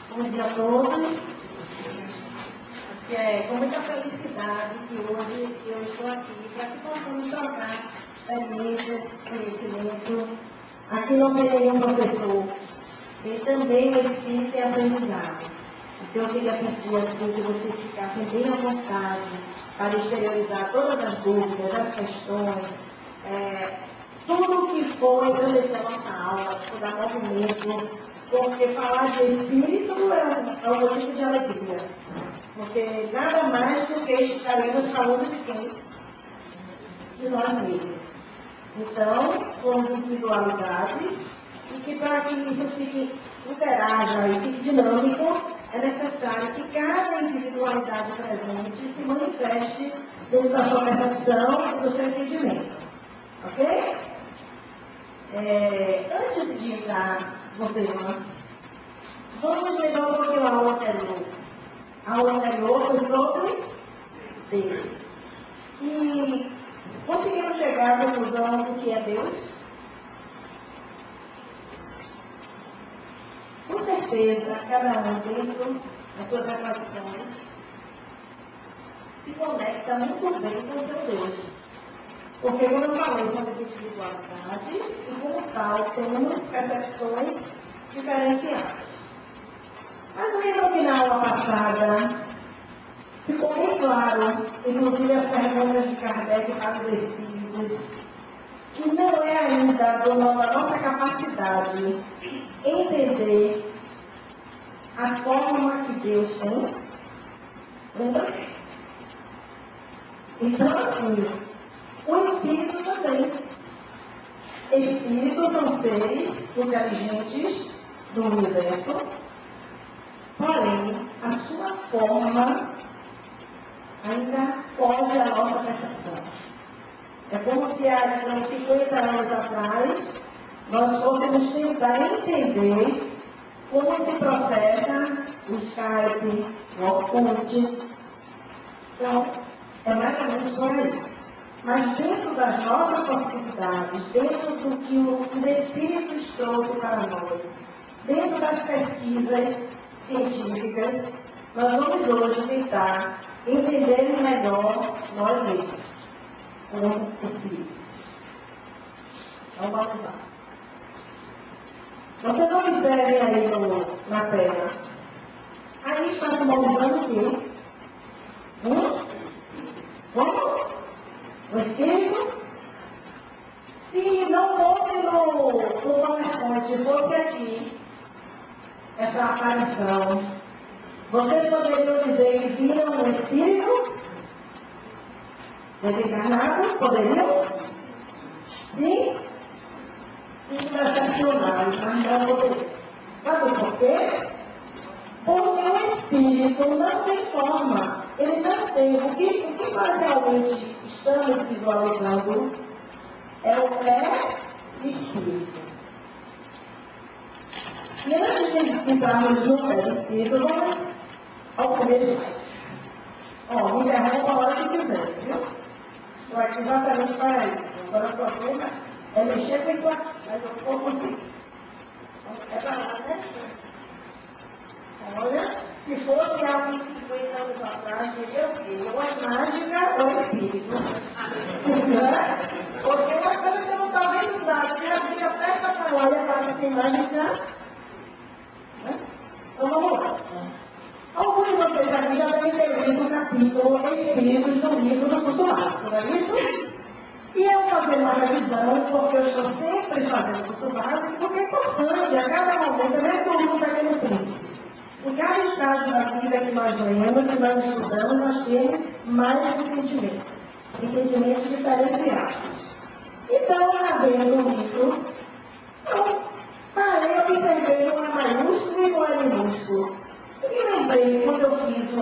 Bom dia a todos. É com muita felicidade que hoje eu estou aqui para que possamos trocar experiências, conhecimento. Aqui não tem nenhum professor, tem também o espírito e aprendizado. Então eu queria pedir assim, que vocês ficassem bem à vontade para exteriorizar todas as dúvidas, as questões, tudo o que for engrandecer a nossa aula, dar movimento, porque falar de espírito é um motivo de alegria. Porque nada mais do que estaremos falando de quem? De nós mesmos. Então, somos individualidades e que para que isso fique interaja e fique dinâmico, é necessário que cada individualidade presente se manifeste dentro da sua percepção e do seu entendimento. Ok? Antes de entrar no tema, vamos lembrar um pouquinho a aula anterior. A aula anterior foi sobre Deus. E conseguimos chegar à conclusão do que é Deus? Com certeza, cada um dentro das suas reflexões se conecta muito bem com o seu Deus. Porque, como eu falei, somos espiritualidades e, como tal, temos percepções diferenciadas. Mas lembram que na aula passada ficou bem claro, inclusive as perguntas de Kardec para os espíritos, que não é ainda da nossa capacidade entender a forma que Deus tem. Lembra? Então, assim, o espírito também. Espíritos são seres inteligentes do universo, porém, a sua forma ainda foge à nossa percepção. É como se há uns 50 anos atrás nós fôssemos tentar entender como se processa o Skype, o Orkut. Então, é mais ou menos por aí. Mas dentro das nossas possibilidades, dentro do que os Espíritos trouxe para nós, dentro das pesquisas científicas, nós vamos hoje tentar entender melhor nós mesmos, como Espíritos. Então vamos lá. Vocês observem aí na tela. Aí está simbolizando o quê? Como? O Espírito? Se não fosse no PowerPoint, fosse aqui, essa aparição, vocês poderiam dizer que viram o Espírito? Desencarnado? Poderiam? Sim? Sim, percepcionais, mas não poderiam. Sabe por quê? Porque o Espírito não tem forma. Ele não tem. O que nós realmente estamos visualizando é o pré-espírito. E antes de entrarmos no pré-espírito, vamos ao primeiro slide. Me interrompa a hora que quiser, viu? Estou aqui exatamente para isso. Agora o problema é mexer com isso aqui, mas eu vou conseguir. É para lá, né? Olha, se fosse há 50 anos atrás, diria o quê? Ou é mágica ou é espírito. Porque uma coisa que eu não estou vendo nada, que a vida presta para lá e a casa tem mágica. Então vamos lá. Alguns de vocês aqui já devem ter lido o capítulo Espíritos do livro do curso básico, não é isso? E eu fazer uma revisão, porque eu estou sempre fazendo curso básico, porque é importante, a cada momento, mesmo que eu uso Pequeno Príncipe. Em cada estágio da vida que nós lemos e nós estudamos, nós temos mais entendimentos diferenciados. Então, havendo isso, eu parei, observei um E maiúsculo e um E minúsculo. E lembrei, quando eu fiz o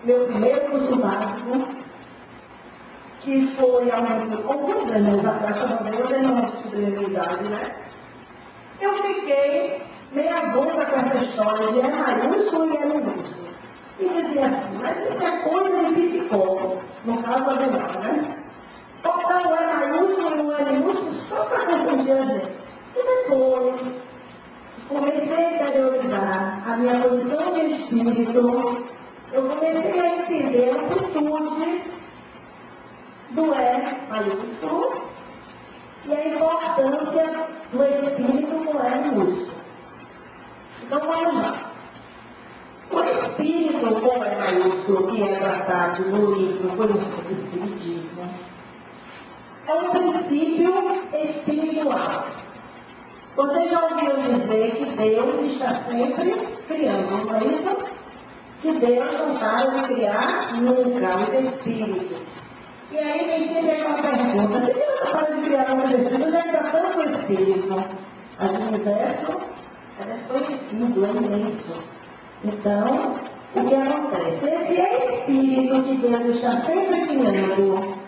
meu primeiro curso básico, que foi há alguns anos atrás, quando eu não descobri a minha idade, né? Eu fiquei meia boca com essa história de E maiúsculo e E minúsculo. E dizia assim, mas isso é coisa de psicólogo, no caso alemão, né? Botar o E maiúsculo e o E minúsculo só para confundir a gente. E depois, comecei a interiorizar melhorar a minha condição de espírito, eu comecei a entender a amplitude do E maiúsculo e a importância do espírito com E minúsculo. Então vamos lá. O espírito com E maiúsculo, que é tratado no livro Conhecimento do Espiritismo, é um princípio espiritual. Vocês já ouviram dizer que Deus está sempre criando, não é isso? Que Deus não para de criar nunca os espíritos. E aí vem sempre aquela pergunta: se Deus não para de criar os espíritos, onde é que está tanto espírito? Mas o universo é desconhecido, é imenso. Então, o que acontece? Esse espírito que Deus está sempre criando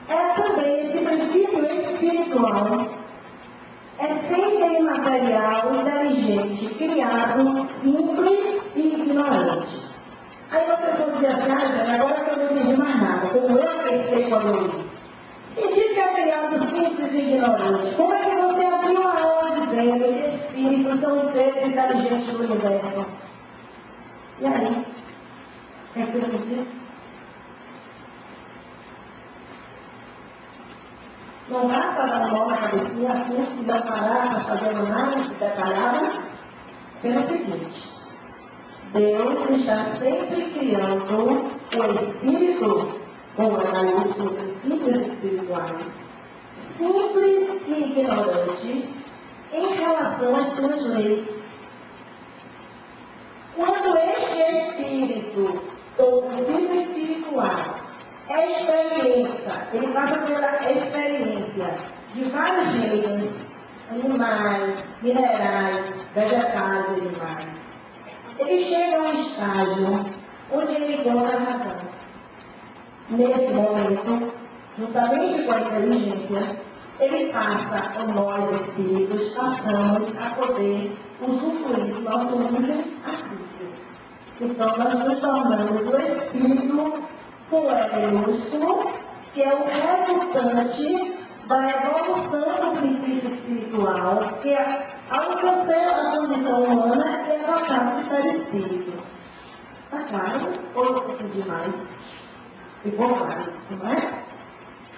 é também esse princípio espiritual, essência imaterial, inteligente, criado, simples e ignorante. Aí você pode dizer assim: agora que eu não entendi mais nada, como eu pensei quando eu li. Se diz que é criado simples e ignorante, como é que você abriu a aula dizendo que espíritos são os seres inteligentes do universo? E aí? É que eu disse? Não basta dar um nó na cabecinha assim, se deparar, para fazer nada, se deparar, pelo seguinte: Deus está sempre criando o espírito, com a maiúsculo, princípios espirituais, simples e ignorantes em relação às suas leis. Quando este espírito, ou princípio espiritual, ele passa pela experiência de vários reinos, animais, minerais, vegetais e animais. Ele chega a um estágio onde ele encontra a razão. Nesse momento, juntamente com a inteligência, ele passa, nós espíritos, passamos a poder usufruir do nosso livre-arbítrio. Então, nós nos tornamos o espírito com E minúsculo, que é o resultante da evolução do princípio espiritual, que alcançou a condição humana e é tratado de ser espírito. Está claro? Ou eu confundi demais? Ficou claro isso, não é?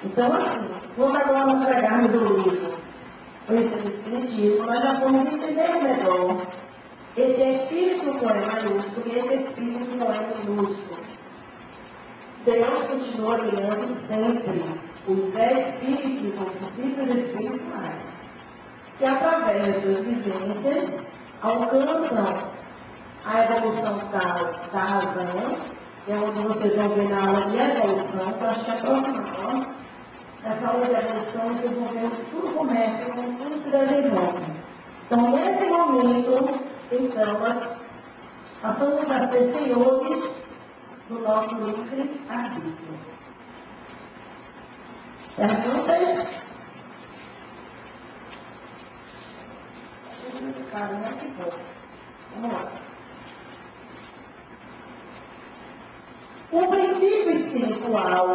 Então, assim, quando agora nós pegarmos o livro Conhecimento do Espiritismo, nós já vamos entender melhor esse espírito com E maiúsculo e esse espírito com E minúsculo. Deus continua criando sempre os espíritos, ou princípios espirituais, que através das suas vivências alcançam a evolução da razão, que é onde vocês vão ver na aula de evolução, que eu acho que é a próxima aula. Nessa aula de evolução, vocês vão ver que tudo começa, como tudo se desenvolve. Então, nesse momento, então, nós passamos a ser senhores do nosso livre-arbítrio. Perguntas? Vamos lá. O princípio espiritual,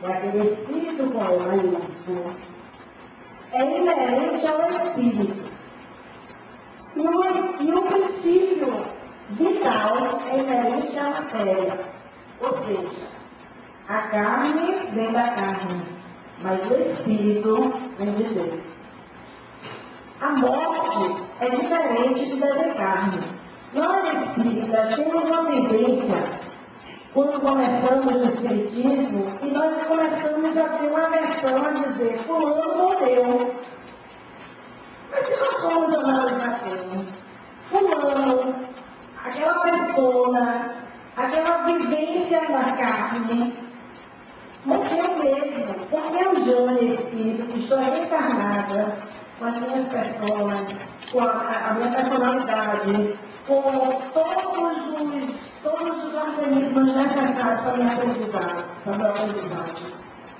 é aquele espírito com E maiúsculo, é inerente ao espírito. E o princípio vital é inerente à matéria. Ou seja, a carne vem da carne, mas o espírito vem de Deus. A morte é diferente de desencarne. Nós espíritas temos uma tendência, quando começamos o espiritismo, e nós começamos a ter uma aversão a dizer: fulano morreu. Mas se nós somos amados na terra, fulano, aquela persona, aquela vivência na carne, morreu mesmo, porque eu já espírito, que estou reencarnada com as minhas personas, com a minha personalidade, com todos os organismos necessários para minha aprendizagem.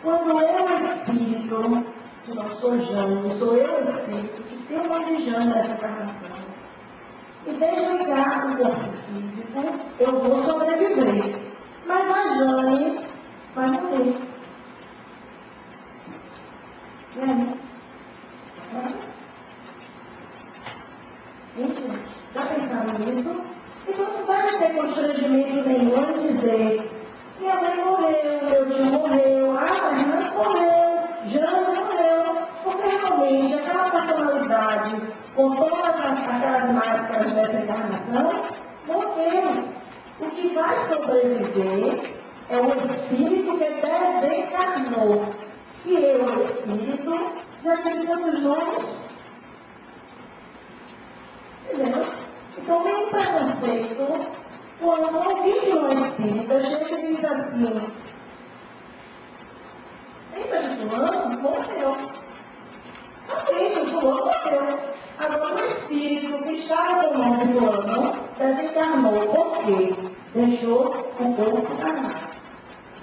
Quando eu espírito, que não sou Jane, sou eu espírito, que tenho uma de Jane nessa encarnação, e desligar o corpo físico, eu vou sobreviver. Mas a Jane vai morrer. E aí? Gente, já pensaram nisso? Então não vai ter constrangimento nenhum em dizer: minha mãe morreu, meu tio morreu, mas não morreu, Jana morreu. Porque realmente aquela personalidade, com todas aquelas máscaras dessa encarnação, morreu. O que vai sobreviver é o espírito que desencarnou. E é o espírito daquele que todos nós. Entendeu? Então, tem um preconceito quando alguém no espírita chega e diz assim: lembra de fulano? Morreu. Ok, o fulano morreu. Agora o espírito que estava com o nome de fulano desencarnou. Por quê? Deixou o corpo carnal.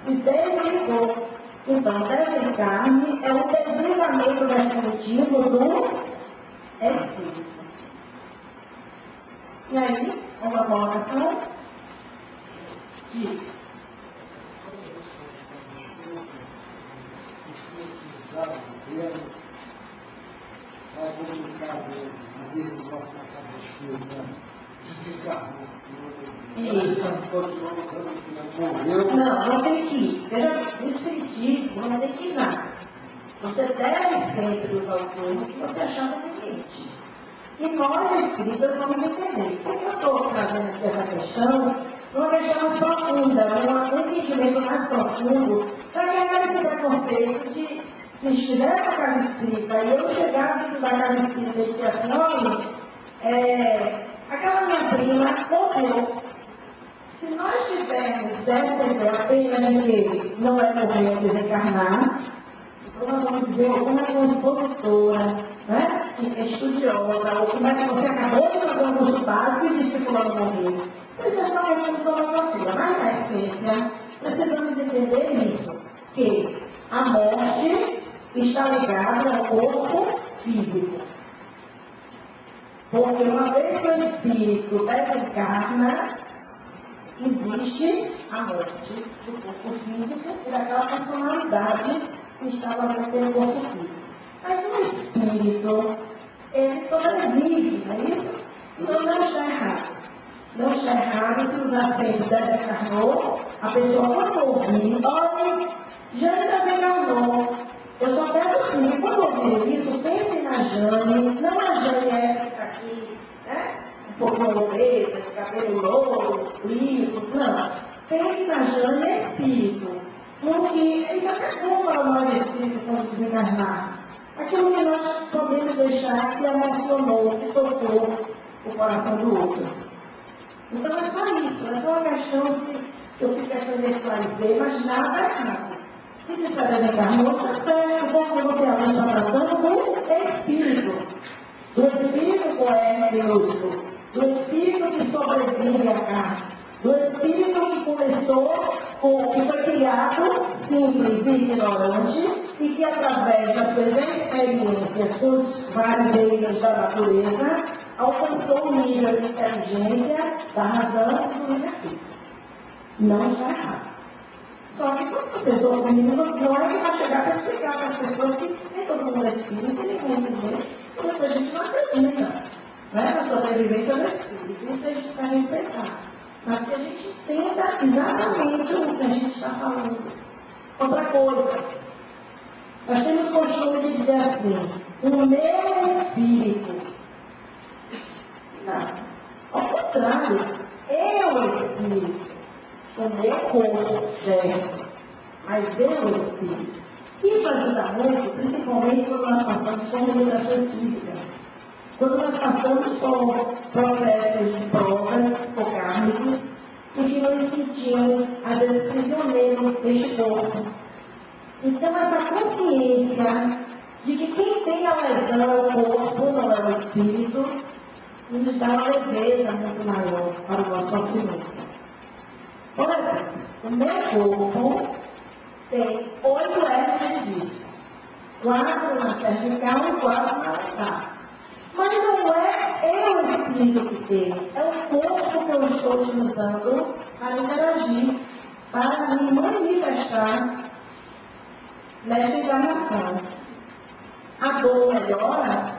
E desligou. Então, desencarne é o desligamento definitivo do espírito. E aí, uma colocação de isso. Não tem que ir. Veja, o espiritismo não tem que ir nada. Você deve sempre usar o termo que você achar conveniente. E nós, espíritas, vamos entender. Por que eu estou trazendo aqui essa questão? Uma questão mais profunda, um entendimento mais profundo, para quebrar esse preconceito de se estiver na casa espírita e eu chegar dentro da casa espírita e dizer assim: olha, aquela minha prima morreu. Se nós tivermos certeza apenas de que não é morrer desencarnar, então nós vamos dizer: como é que uma expositora, né, que é estudiosa, ou como é que você acabou de fazer um curso básico e disse que fulano morreu. Isso é só uma questão de filosofia, mas na essência precisamos entender isso, que a morte está ligada ao corpo físico. Porque uma vez que o espírito desencarna, existe a morte do corpo físico e daquela personalidade que estava naquele corpo físico. Mas o espírito, ele sobrevive, não é isso? Então não está errado. Não está errado se usar sempre desencarnou, a pessoa quando ouvir, olha, Jane desencarnou. Eu só quero assim, quando ouvir isso, pense na Jane, não a Jane fica aqui, né? Um pouco obesa, cabelo louro, isso, não. Pense na Jane espírito. Porque isso até como para nós espíritos quando desencarnar. Aquilo que nós podemos deixar que emocionou, que tocou o coração do outro. Então é só isso, é só uma questão que eu fiz questão de esclarecer, mas nada é errado. Se precisar desencarnou, está certo, porque você agora está tratando do espírito. Do espírito coercioso, do espírito que sobrevive à carne, do espírito que começou, que foi criado simples e ignorante, e que através das suas experiências com os vários reinos da natureza, alcançou o nível de inteligência da razão e do livre-arbítrio. Não está errado. Só que quando vocês ouvem, não é que vai chegar para explicar para as pessoas que nem todo mundo é espírito, nem mundo é, porque a gente não acredita, né, na sobrevivência do espírito. Isso a gente vai respeitar. Mas que a gente entenda exatamente o que a gente está falando. Outra coisa, nós temos o costume de dizer assim: o meu espírito. Não. Ao contrário, eu espírito. O meu corpo, certo, mas eu espírito. Isso ajuda muito, principalmente quando nós passamos por limitações físicas. Quando nós passamos por processos de provas kármicos e que nós sentimos, às vezes, prisioneiros deste corpo. Então, essa consciência de que quem tem a lesão é o corpo, não é o espírito, nos dá uma leveza muito maior para o nosso sofrimento. Por exemplo, o meu corpo tem 8 hérnias de disco, 4 na cervical e 4 na letal. Mas não é eu o espírito que tem, é o corpo que eu estou utilizando para interagir, para me manifestar nesta encarnação. A dor melhora?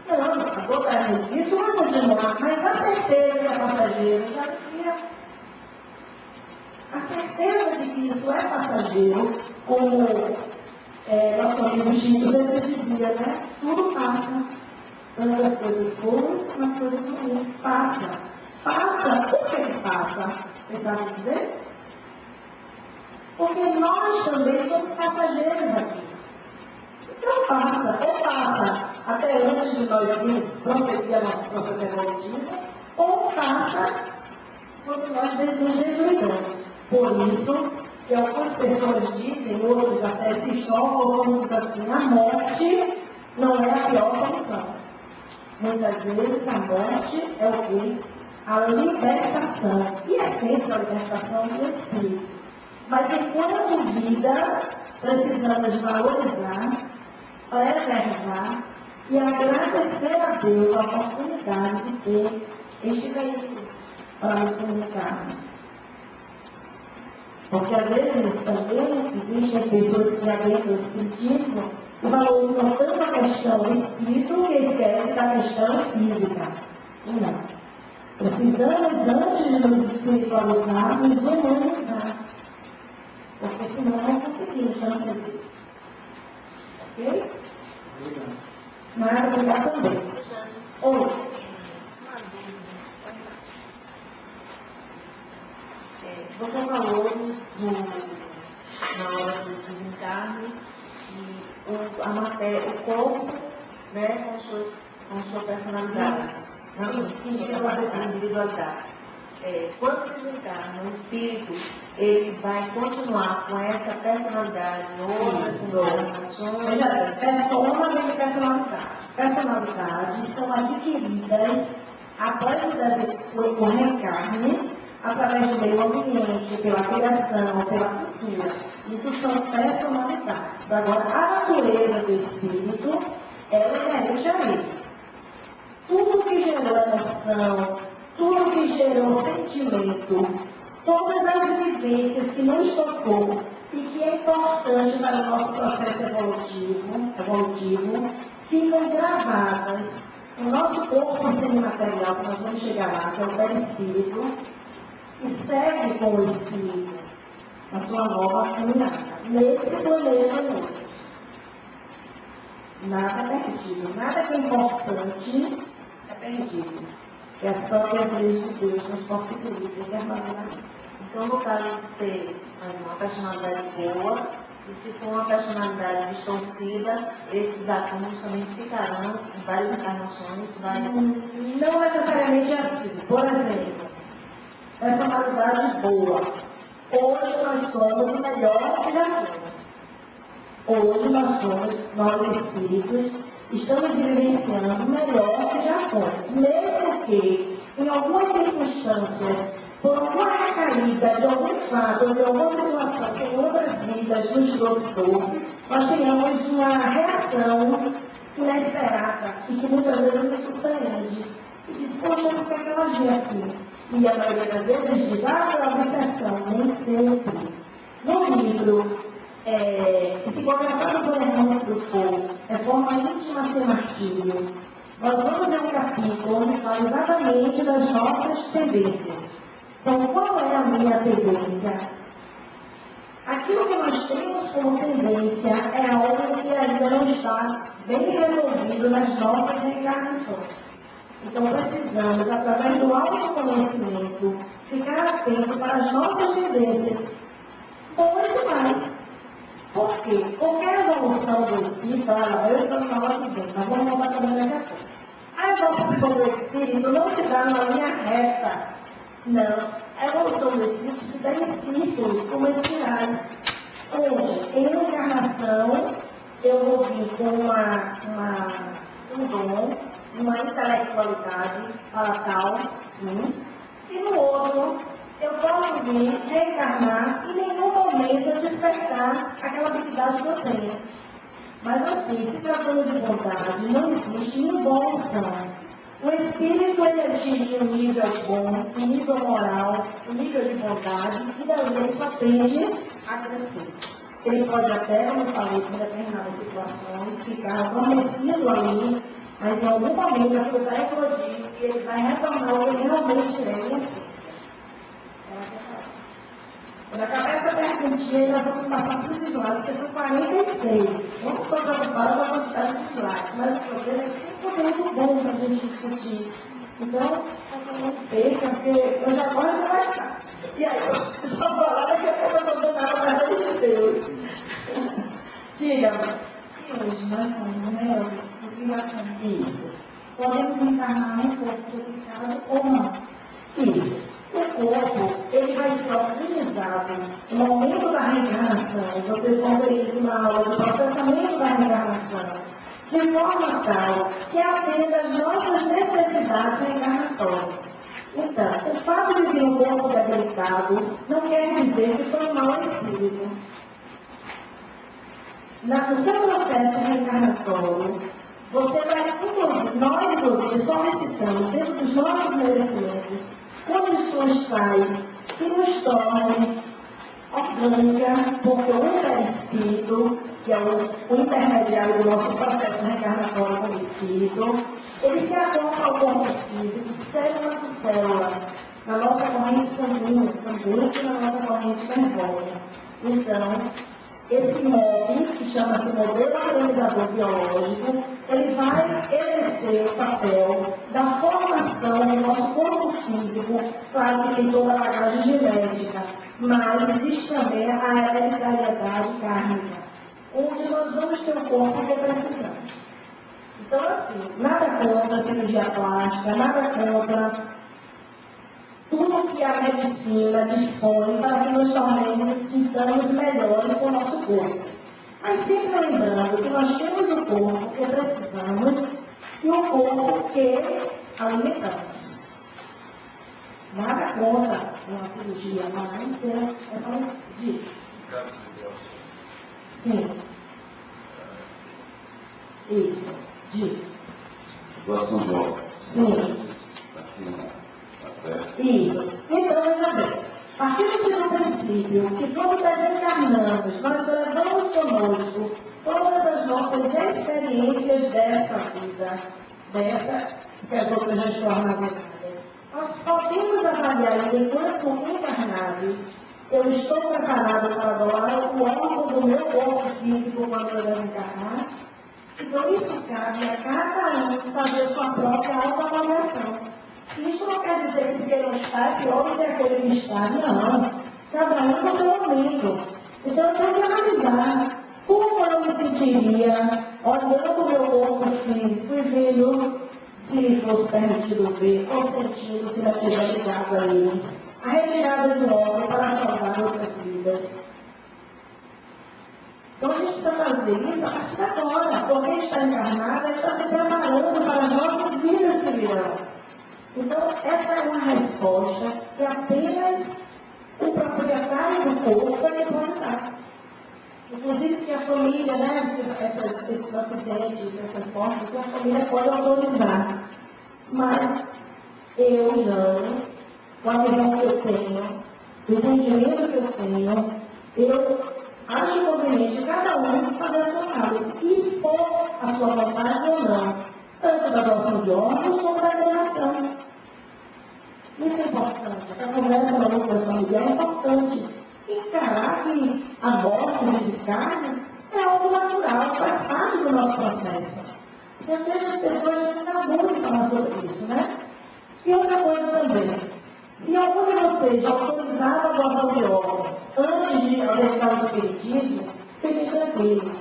Não, a dor da hernia de disco vai continuar, mas a certeza que é passageiro, já tinha a certeza de que isso é passageiro, como nosso amigo Chico sempre dizia, né? Tudo passa. Tanto as coisas boas como as coisas ruins. Passa. Passa. Por que passa? Vocês sabem dizer? Porque nós também somos passageiros aqui. Então passa. Ou passa até antes de nós irmos prosseguir a nossa própria evolutiva, ou passa quando nós nos desligamos. Por isso, que algumas pessoas dizem, outros até se chocam, como diz assim, a morte não é a pior solução. Muitas vezes a morte é o quê? A libertação. E é sempre a libertação do espírito. Mas enquanto vida, precisamos valorizar, preservar e agradecer a Deus a oportunidade de ter este veículo para nos comunicarmos. Porque às vezes também existem pessoas que adentram o espiritismo e valorizam tanto a questão do espírito que esquecem da questão física. Não. Precisamos, antes de nos espiritualizar, nos humanizar. Porque senão não conseguimos transcender. Ok? Nada, obrigada também. Oi. Você falou na hora do desencarne que a matéria, o corpo, né, com sua personalidade. Sim, pela individualidade. Quando desencarna, o espírito, ele vai continuar com essa personalidade, outras encarnações. Veja bem, persona vem de personalidade. Personalidades são adquiridas após o reencarne, através do meio ambiente, pela criação, pela cultura. Isso são personalidades. Agora, a natureza do espírito é inerente a ele. Tudo que gerou emoção, tudo que gerou sentimento, todas as vivências que nos tocou e que é importante para o nosso processo evolutivo ficam gravadas no nosso corpo semimaterial, que nós vamos chegar lá, que é o perispírito, e segue com o espírito na sua nova caminhada, nesse planeta e outros. Nada perdido, nada que é importante é perdido. É só que as leis de Deus nos possibilitam preservar. Então, no caso de ser uma personalidade boa, e se for uma personalidade distorcida, esses acúmulos também ficarão em várias encarnações. Não necessariamente assim. Por exemplo, personalidade boa. Hoje nós somos o melhor que já fomos. Hoje nós espíritos, estamos vivenciando o melhor que já fomos. Mesmo que, em algumas circunstâncias, por alguma recaída de algum fato, de alguma situação que em outras vidas nos trouxe dor, nós tenhamos uma reação inesperada e que muitas vezes nos surpreende. E diz, poxa, por que eu agi assim? E a maioria das vezes diz, foi uma obsessão, nem sempre. No livro, Psicografado por Hernando do Fogo, Forma Íntima Sem Martírio, nós vamos ver um capítulo onde fala exatamente das nossas tendências. Então, qual é a minha tendência? Aquilo que nós temos como tendência é algo que ainda não está bem resolvido nas nossas reencarnações. Então, precisamos, através do autoconhecimento, ficar atento para as nossas tendências boas e mais. Por quê? Qualquer evolução do espírito, eu estou falando bem, mas vamos voltar também daqui a pouco. A evolução do espírito não se dá numa linha reta. Não. A evolução do espírito se dá em círculos, como espirais. Onde, em uma encarnação, eu vou vir com um dom, uma intelectualidade palatal, e no outro, eu posso vir reencarnar e em nenhum momento eu despertar aquela habilidade que eu tenho. Mas assim, se tratando de bondade, não existe evolução. O espírito ele atinge um nível bom, um nível moral, um nível de bondade, e daí ele só tende a crescer. Ele pode até, como eu falei, em determinadas situações, ficar adormecido ali, mas em algum momento aquilo vai eclodir e ele vai retornar o que ele realmente é em essência. Quando acabar essa perguntinha, nós vamos passar para os slides, porque são 46. Eu não estou preocupada com a quantidade de slides, mas o problema é que tem conteúdo bom para a gente discutir. Então, não perca, porque eu já vou conversar. E aí, eu estou falando que eu estou dando a casa de Deus. Diga-me. E hoje nós somos numerosos, sublatamente. Isso. Podemos encarnar um corpo duplicado ou não. Isso. O corpo, ele vai ser organizado no momento da reencarnação. Vocês vão ver isso na aula do processamento da reencarnação. De forma tal que atenda às nossas necessidades reencarnatórias. Então, o fato de ter um corpo debilitado não quer dizer que foi um mau espírito. No seu processo reencarnatório, você vai, nós, inclusive, solicitamos, dentro dos nossos merecimentos, condições tais que nos tornem orgânica, porque o interespírito, que é o intermediário do nosso processo reencarnatório com o espírito, ele se acopla ao corpo físico, célula por célula, na nossa corrente sanguínea, também na nossa corrente nervosa. Então, esse MOB, que chama-se modelo organizador biológico, ele vai exercer o papel da formação do nosso corpo físico, claro que tem toda a bagagem genética, mas existe também a hereditariedade kármica, onde nós vamos ter o corpo que precisamos. Então, assim, nada contra a cirurgia plástica, nada contra tudo que a medicina dispõe para que nos tornemos sintanos melhores com o nosso corpo. Mas sempre lembrando que nós temos o corpo que precisamos e o corpo que alimentamos. Nada contra uma cirurgia, mas é só dica. Sim. Isso. Dica. Doação de órgãos. Sim. Aqui na terra. Isso. Então, veja bem, partindo do princípio que quando desencarnamos, nós levamos conosco todas as nossas experiências dessa vida, que as outras já estão armazenadas. Nós podemos avaliar enquanto encarnados, eu estou preparado para doar o órgão do meu corpo físico quando eu desencarnar. Então, isso cabe a cada um fazer sua própria autoavaliação. Isso não quer dizer que quem não está é pior do que aquele que está. Não. Cada um no seu momento. Então, eu tenho que analisar como eu me sentiria olhando o meu corpo físico e vendo, se fosse permitido ver, ou sentindo se eu estiver ligado a ele. A retirada de órgão para salvar outras vidas. Então, a gente precisa fazer isso a partir de agora. Porque está encarnada, está se preparando para as nossas vidas que virão. Então, essa é uma resposta que apenas o proprietário do corpo ele pode dar. Inclusive, se a família, né, esses acidentes, essas mortes, a família pode autorizar. Mas eu não, com a visão que eu tenho, o entendimento que eu tenho, eu acho conveniente cada um fazer a sua análise e expor a sua vontade ou não, tanto da doação de órgãos como da doação. Isso é importante. A conversa na luta familiar é importante. Encarar que a morte de carne é algo natural, faz parte do nosso processo. Eu sei que as pessoas não muito falar sobre isso, né? E outra coisa também. Se algum de vocês já autorizaram a doação de órgãos antes de adotar o espiritismo, fiquem tranquilos.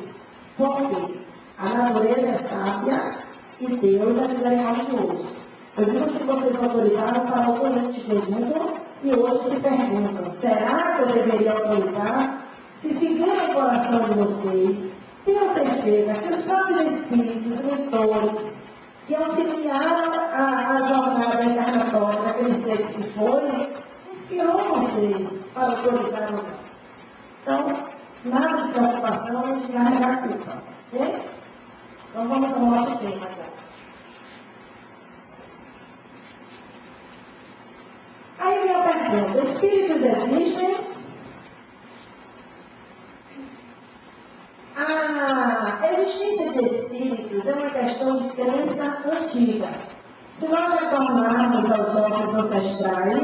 Por quê? A natureza é sábia e Deus é misericordioso. Eu digo que vocês autorizaram para o oponente perguntam e hoje se perguntam, será que eu deveria autorizar? Se seguir no coração de vocês, tenho certeza que os próprios espíritos, mentores, que auxiliaram a jornada encarnatória daqueles seres que foram, inspirou vocês para autorizar o lugar. Então, nada de preocupação de carregar a culpa. Ok? Então vamos ao nosso tema agora. Aí vem a pergunta, espíritos existem? A existência de espíritos é uma questão de crença antiga. Se nós retornarmos aos nossos ancestrais,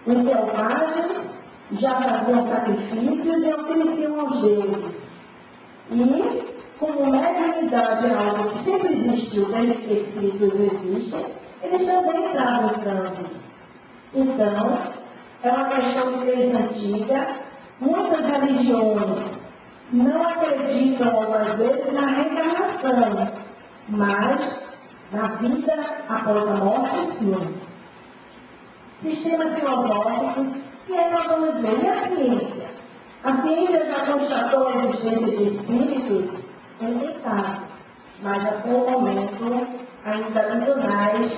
os selvagens já faziam sacrifícios e ofereciam aos deuses. E, como mediunidade é algo que sempre existiu desde que espíritos existem, eles também entravam em transes. Então, é uma questão de crença antiga. Muitas religiões não acreditam, algumas vezes, na reencarnação, mas na vida após a morte, sim. Sistemas filosóficos, e aí nós vamos ver a ciência. A ciência já constatou a existência de espíritos inventáveis, mas até o momento, ainda embrionais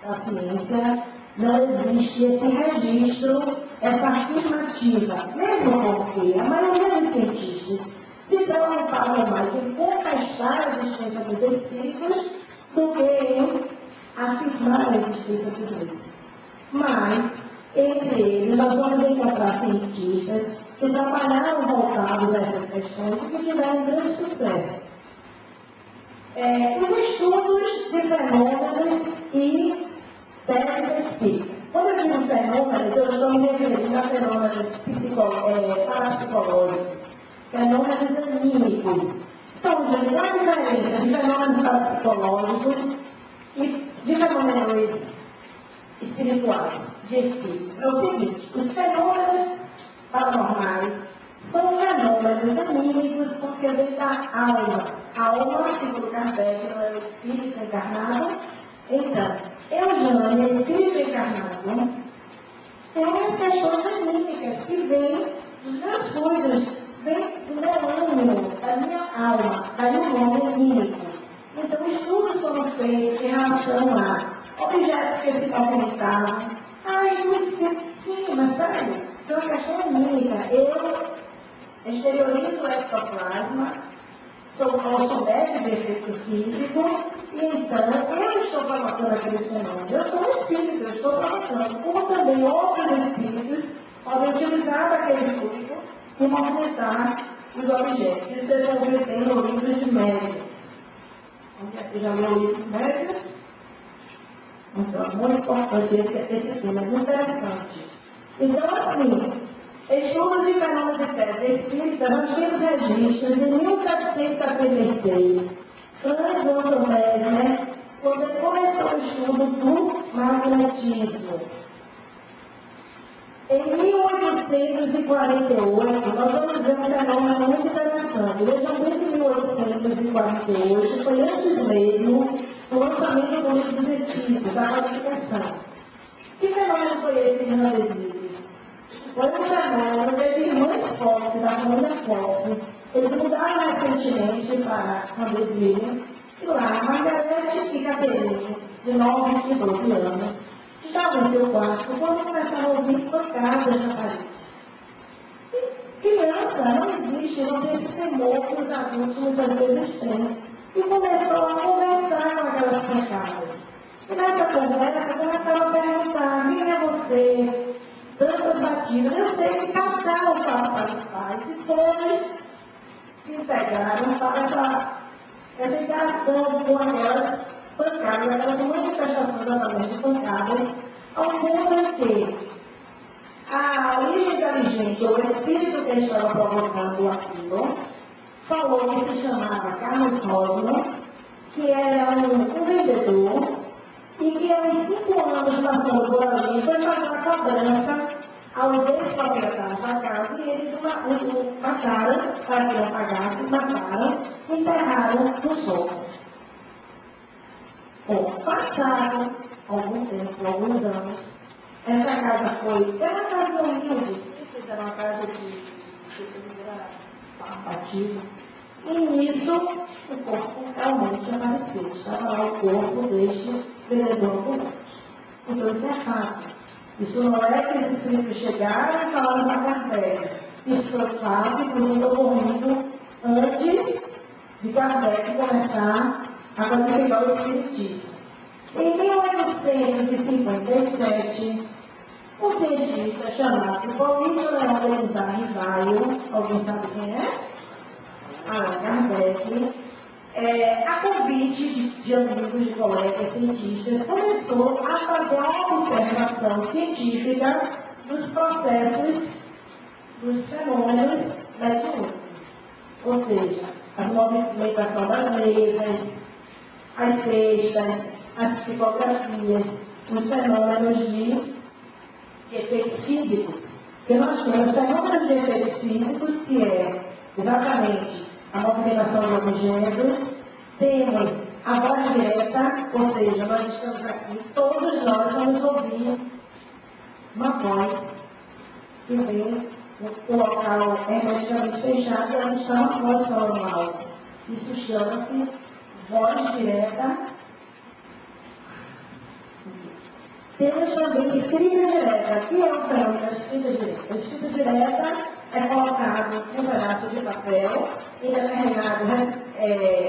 da ciência, não existe esse registro, essa afirmativa, mesmo porque a maioria dos cientistas se preocupavam mais em contestar a existência dos espíritos do que em afirmar a existência dos mesmos. Mas, entre eles, nós vamos encontrar cientistas que trabalharam voltados a essas questões e que tiveram grande sucesso. Os estudos de fenômenos e técnicas espíritas. Quando eu digo fenômenos, eu estou me referindo a fenômenos parapsicológicos, fenômenos anímicos. Então, gente, qual a diferença de fenômenos parapsicológicos e de fenômenos espirituais, de espíritos? É o seguinte, os fenômenos paranormais são fenômenos anímicos porque vem da alma. A alma, segundo Kardec, não é o espírito encarnado. Então, Eugênia, espírito encarnado, tem umas questões anímicas que vêm dos meus fluidos, vem do meu ânimo, da minha alma, daí o nome anímico. Então, estudos foram feitos em relação a objetos que se movimentavam. O espírito, sim, mas peraí, isso é uma questão anímica. Eu exteriorizo o ectoplasma, sou médico de efeito físico, e então eu estou provocando aqueles fenômenos. Eu sou um espírito, eu estou provocando. Como também outros espíritos podem utilizar aquele fluido e movimentar os objetos. Isso vocês vão ver bem no livro de médios. Você já leu o livro de médios? Então, é muito importante esse tema, é muito interessante. Então, assim, estudos de fenômenos de pedra espírita, nós temos registros em 1776, Franz Anton Mesmer, quando ele começou o estudo do magnetismo. Em 1848, nós vamos ver um fenômeno muito interessante. Vejam bem que 1848 foi antes mesmo do lançamento do livro dos Espíritos, da codificação. Que fenômeno foi esse de Randesville? Foi um fenômeno de irmãs Fox, da família Fox. Eles mudaram recentemente para Randesville, e lá, Margarete e Caterine, de 9 e 12 anos, estavam em seu quarto quando começaram a ouvir pancadas na parede. Criança não existe, não tem esse temor que os adultos muitas vezes têm. E começou a conversar com aquelas pancadas. E nessa conversa começaram a perguntar: quem é você? Tantas batidas. Eu sei que passaram para os pais e todos se integraram para essa interação com aquelas pancadas, aquelas manifestações exatamente de pancadas, ao ponto de que a origem inteligente, ou o espírito que estava provocando aquilo, falou que se chamava Carlos Rosman, que era um vendedor, e que há uns 5 anos passando por ali, foi fazer uma cobrança aos ex-proprietários da casa, e eles mataram, para que não pagassem, mataram, enterraram no solo. Bom, passaram algum tempo, alguns anos, essa casa foi, era uma casa humilde, era uma casa de batido, e nisso o corpo realmente apareceu. Estava lá o corpo deste vendedor ambulante. Então isso é fato. Isso não é que os espíritos chegaram e falaram na Kardec. Isso foi fato e tudo ocorrido antes de Kardec começar a qualificar o espiritismo. Em 1857, um cientista chamado Hipólito Leonardo Rivaio, alguém sabe quem é? Kardec, a convite de amigos, de colegas cientistas, começou a fazer uma observação científica dos processos, dos fenômenos mediúnicos. Ou seja, a movimentação das mesas, as cestas, as psicografias, os fenômenos de efeitos físicos. Porque nós temos fenômenos de efeitos físicos, que é exatamente a movimentação de objetos, temos a voz direta, ou seja, nós estamos aqui, todos nós vamos ouvir uma voz que vem, o local é hermeticamente fechado e onde está uma voz falando alto. Isso chama-se voz direta. Temos também escrita direta. O que é o fenômeno da escrita direta? A escrita direta é colocado um pedaço de papel em determinado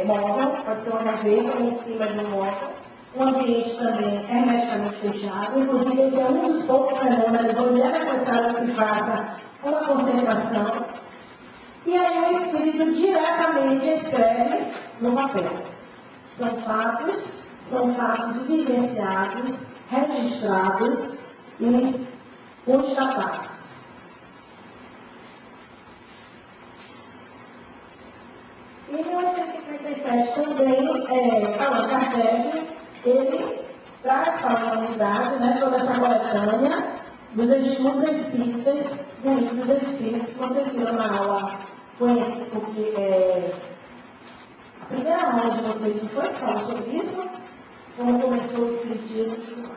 móvel, pode ser uma gaveta ou em cima de um móvel. O ambiente também é hermeticamente fechado, inclusive esse é um dos poucos fenômenos onde é necessário que se faça uma concentração. E aí o espírito diretamente escreve no papel. São fatos vivenciados, registrados e constatados. Em 1857 também, Allan Kardec, ele traz para a humanidade, né, toda essa coletânea dos estudos espíritas, do livro dos espíritos, que aconteceu na aula conhecida, porque a primeira aula de vocês que foi que falou sobre isso, como começou o espiritismo e tudo mais.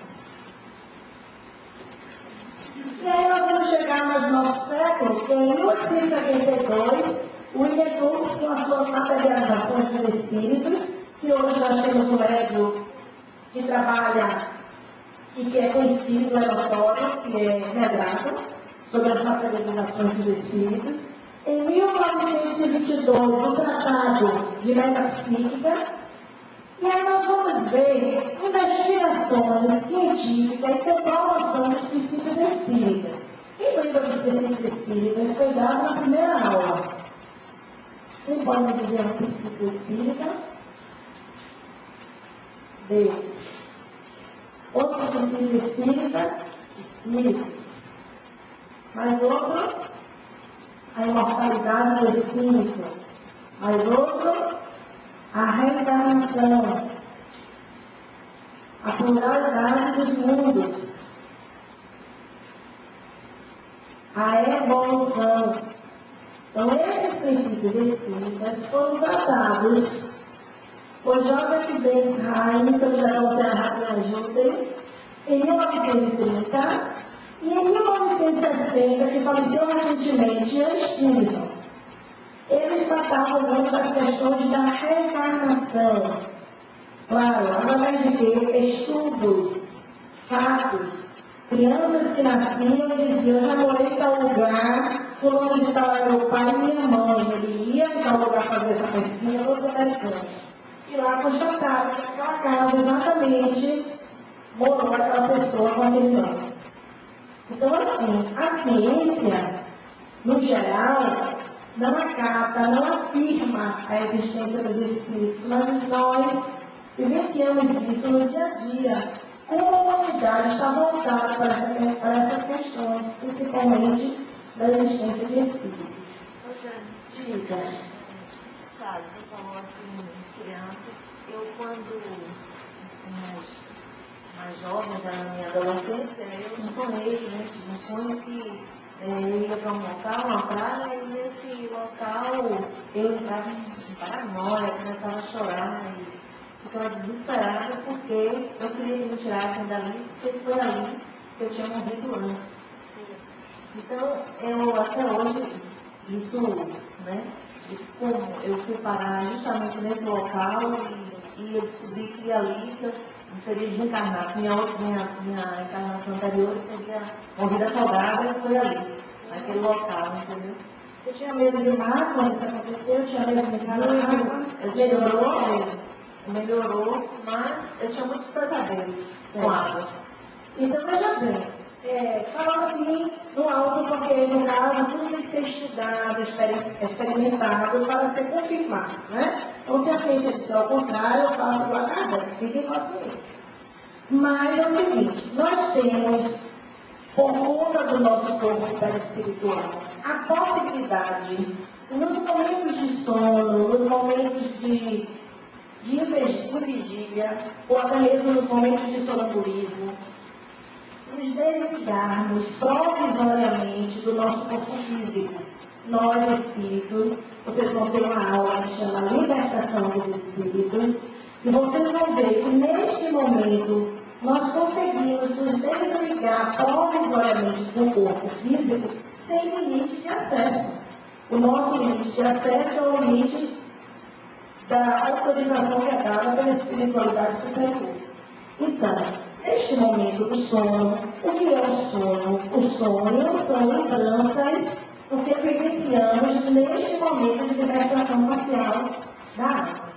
E aí nós vamos chegar no nosso século, que em 1872, o William Crookes, com as suas materializações dos espíritos, que hoje nós temos um médium que trabalha e que é conhecido, é notório, que é Medrado, sobre as materializações dos espíritos. Em 1922, o Tratado de Metapsíquica. E aí nós vamos ver investigações científicas e comprovação dos princípios espíritas. Quem lembra dos princípios espíritas foi dado na primeira aula. Quem pode me dizer um princípio espírita? Deus. Outro princípio espírita? Espíritos. Mais outro? A imortalidade do espírito. Mais outro? A reencarnação. A pluralidade dos mundos. A evolução. Então, esses princípios espíritas foram tratados por Joseph Bates Hine, que eu já vou ser rápido, me ajudem, em 1930, e em 1960, que faleceu recentemente, Ian Stevenson. Eles tratavam muito das questões da reencarnação. Claro, através de quê? Estudos, fatos, crianças que nasciam e diziam, eu já morei em tal lugar, fulano de tal era meu pai e minha mãe. Ele ia em tal lugar fazer essa pesquisa, todos americanos. E lá constataram que naquela casa exatamente morou aquela pessoa com aquele nome. Então, assim, a ciência, no geral, não acata, não afirma a existência dos espíritos, mas nós vivenciamos isso no dia a dia. Como a humanidade está voltada para essas questões, principalmente da existência de espíritos. Diga. Sabe, você falou assim, de criança, eu quando mais jovem, já na minha adolescência, eu sonhei, né, tive um sonho que eu ia para um local, uma praia, e nesse local eu entrava em paranoia, começava a chorar e ficava desesperada porque eu queria que me tirassem dali, porque foi ali que eu tinha morrido antes. Então, eu até hoje, isso, né, como eu fui parar justamente nesse local e eu descobri que ali que eu teria desencarnado. Minha encarnação anterior eu teria morrido afogada e foi ali, naquele local, entendeu? Você tinha medo de mar quando isso aconteceu? Tinha medo de entrar na água? Melhorou, mas eu tinha muitos pesadelos com água. Então, veja bem, Falando assim, no alto, porque no caso tudo tem que ser estudado, experimentado para ser confirmado, né? Então, se a ciência disser ao contrário, eu faço igual a Kardec, fiquem com a ciência. Mas é o seguinte, nós temos, por conta do nosso corpo espiritual, a possibilidade, nos momentos de sono, nos momentos de vigília, ou até mesmo nos momentos de sonambulismo, nos desligarmos provisoriamente do nosso corpo físico. Nós, espíritos, vocês vão ter uma aula que chama Libertação dos Espíritos, e vocês vão ver que neste momento nós conseguimos nos desligar provisoriamente do corpo físico sem limite de acesso. O nosso limite de acesso é o limite da autorização que é dada pela espiritualidade superior. Então, neste momento do sono, o que é o sono? O sonho são lembranças do que vivenciamos neste momento de libertação parcial da alma.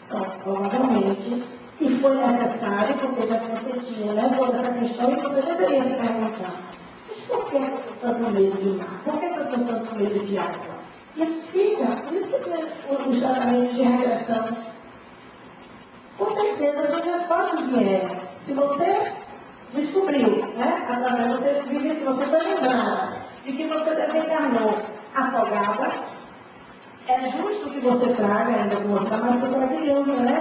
Então, provavelmente, se foi necessário, porque já você tinha, né, toda essa questão, e você deveria se perguntar, mas por que eu estou tanto medo de mar? Por que eu estou tanto medo de água? Isso fica, por isso que os tratamentos de regressão, com certeza, as respostas vieram. Se você descobriu, né, através você vive, se você está lembrado de que você desencarnou afogada, é justo que você traga ainda com você, mas você está criando, né,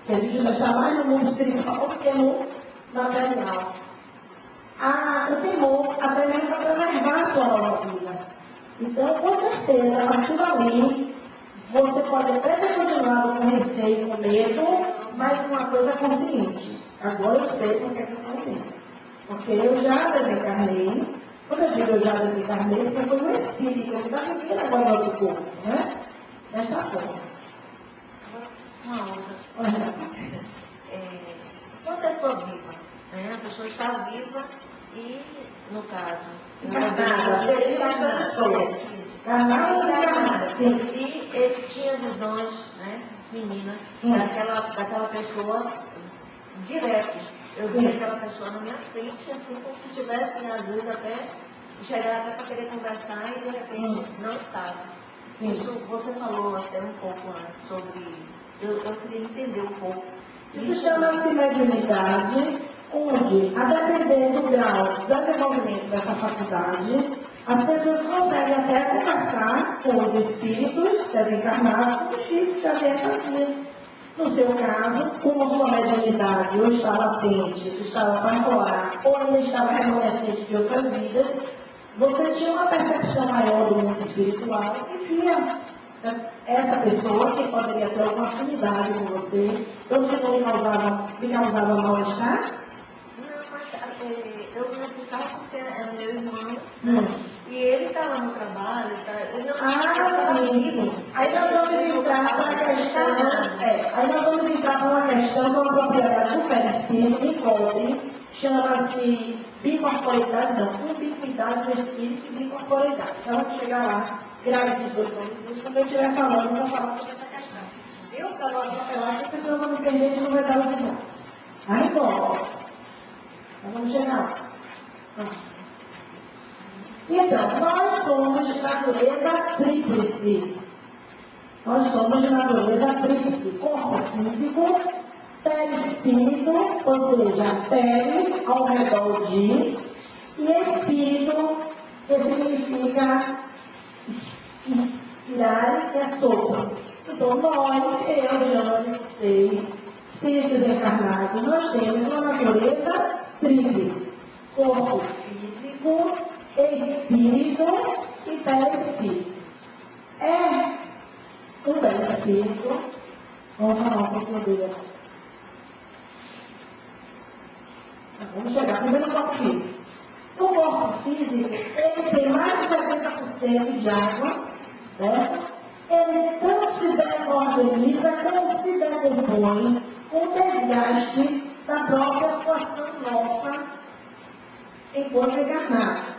que a gente deixa mais no mundo espiritual do que no material. O temor, até mesmo para preservar a sua nova vida. Então, com certeza, a partir dali, você pode até ter continuado com receio, com medo, mas uma coisa é consciente. Agora eu sei porque eu estou com medo. Porque eu já desencarnei. Quando eu digo eu já desencarnei, porque foi um espírito, eu estava vivendo agora no outro corpo, né? Desta forma. Uma outra. Quando a pessoa viva, né? A pessoa está viva e, no caso, Encarnada, e ele tinha visões, né, meninas, daquela pessoa direto. Eu vi aquela pessoa na minha frente, assim como se tivesse, às vezes, até chegar até para querer conversar e de repente não estava. Sim. Isso você falou até um pouco antes sobre. Eu queria entender um pouco. Isso chama-se mediunidade, onde, a depender do grau de desenvolvimento dessa faculdade, as pessoas conseguem até conversar com os espíritos desencarnados do tipo que havia aqui. No seu caso, como sua mediunidade ou está latente, estava temporal, ou ainda estava remanescente de outras vidas, você tinha uma percepção maior do mundo espiritual e via essa pessoa que poderia ter alguma afinidade com você, tanto que não lhe causava mal-estar. Não, mas eu necessitava porque é meu irmão, e ele estava no trabalho, sim. Aí nós vamos entrar para a questão, aí nós vamos entrar para uma questão com a propriedade do perispírito, que envolve, chama-se bicorporidade, não, ubiquidade do espírito e bicorporidade. Então vamos chegar lá, graças a Deus, quando eu estiver falando, eu vou falar sobre essa questão. Eu estava atropelado, porque senão eu vou me perder de não vai dar os dados. Aí, bom, vamos chegar lá. Então, nós somos de natureza tríplice. Nós somos de natureza tríplice. Corpo físico, perispírito, ou seja, pele ao redor de, e espírito, que significa inspirar, que é sopro. Então, nós, eu, Jane, vocês, espíritos encarnados, nós temos uma natureza tríplice. Corpo físico, espírito e perispírito. O perispírito, vamos falar um pouquinho dele aqui. Vamos chegar primeiro no corpo físico. O corpo físico, ele tem mais de 70% de água, certo? Ele não se desorganiza, não se decompõe, com desgaste da própria situação nossa enquanto encarnado.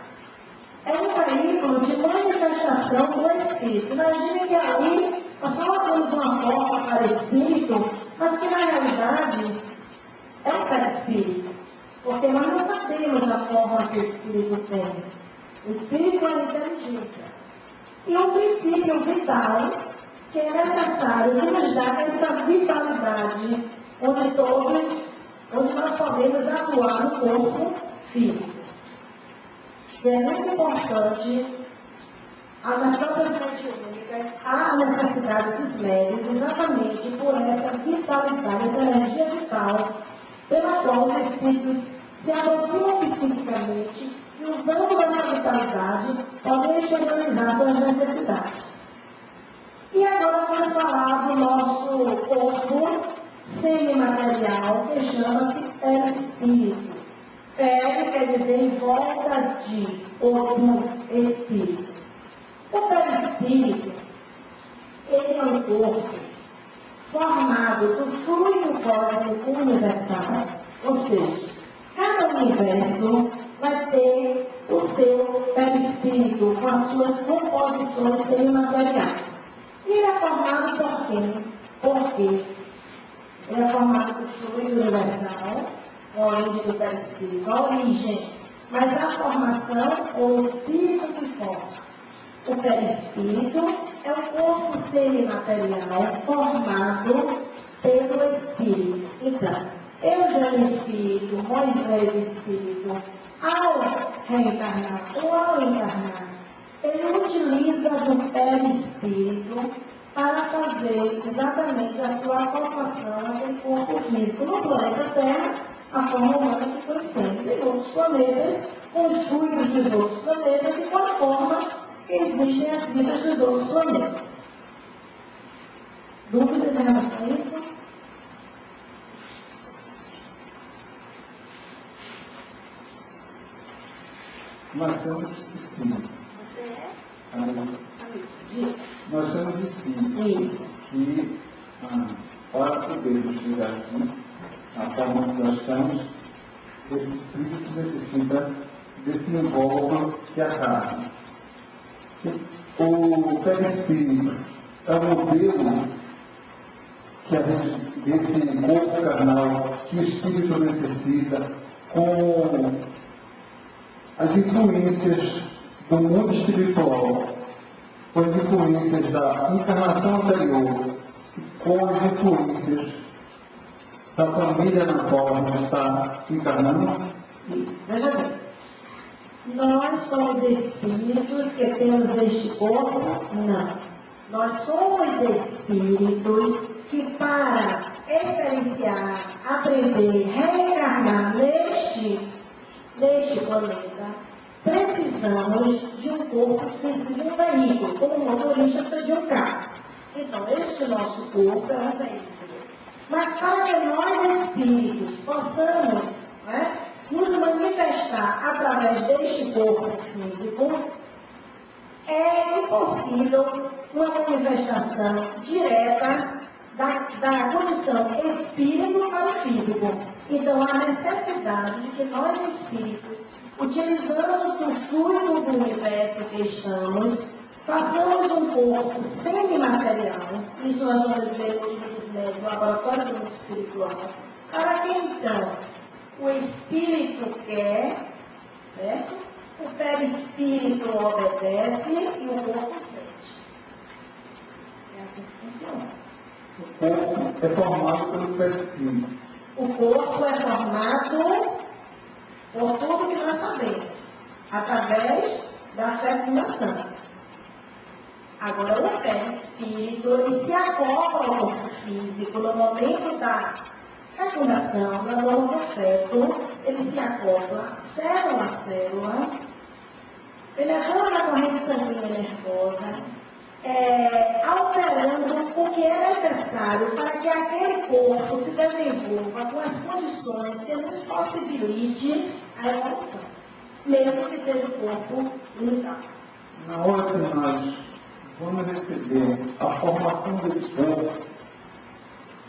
É um veículo de manifestação do espírito. Imagine que ali nós colocamos uma forma para espírito, mas que na realidade é um perispírito. Porque nós não sabemos a forma que o Espírito tem. O Espírito é a inteligência. E um princípio vital que é necessário, que nos dá essa vitalidade, onde nós podemos atuar no corpo físico. E é muito importante, nas próprias mediúnicas, há a necessidade dos médicos exatamente por essa vitalidade, essa energia vital, pela qual os espíritos se aproximam psiquicamente e, usando essa vitalidade, podem exteriorizar suas necessidades. E agora vamos falar do nosso corpo semimaterial, que chama-se perispírito. Peri quer dizer em volta de, ou do espírito. O perispírito, ele é um corpo formado do fluido cósmico universal, ou seja, cada universo vai ter o seu perispírito com as suas composições semimateriais. E ele é formado por quem? Porque ele é formado por fluido universal, a origem do perispírito, a origem, mas a formação, o espírito que forma. O perispírito é um corpo semimaterial formado pelo espírito. Então, Eugênio espírito, Moisés espírito, ao reencarnar ou ao encarnar, ele utiliza do perispírito para fazer exatamente a sua formação naquele corpo físico. No planeta Terra, a forma humana que conhecemos, em outros planetas, com os fluidos dos outros planetas e com a forma que existem as vidas dos outros planetas. Dúvidas em relação a isso? Nós somos espíritos. Você é? Nós somos espíritos. Isso. E para podermos chegar aqui, a forma que nós estamos, esse espírito necessita desse invólucro que é a carne. O perispírito é o modelo que a gente, desse corpo carnal que o espírito necessita, com as influências do mundo espiritual, com as influências da encarnação anterior, com as influências da família na qual a gente está encarnando. Isso. Veja bem. Nós somos espíritos que temos este corpo? Não. Nós somos espíritos que, para experienciar, aprender, reencarnar neste planeta, precisamos de um corpo físico, de um veículo, como o motorista de um carro. Então, este nosso corpo é um veículo. Mas para que nós, espíritos, possamos nos manifestar através deste corpo físico, é impossível uma manifestação direta da condição espírito para o físico. Então, há necessidade de que nós, espíritos, utilizando o fluido do universo que estamos, façamos um corpo semimaterial, isso nós vamos ver no livro dos médios, no laboratório do mundo espiritual, para que então o espírito quer, certo? O perispírito obedece e o corpo sente. É assim que funciona. O corpo é formado pelo perispírito. O corpo é formado por tudo que nós sabemos, através da fecundação. Agora, o perispírito, ele se acopla ao corpo físico no momento da fecundação, da dor do feto, ele se acopla célula a célula, penetrando na corrente sanguínea nervosa, alterando o que é necessário para que aquele corpo se desenvolva com as condições que nos possibilite a evolução, mesmo que seja o corpo unitário. Na hora que nós vamos receber a formação desse corpo,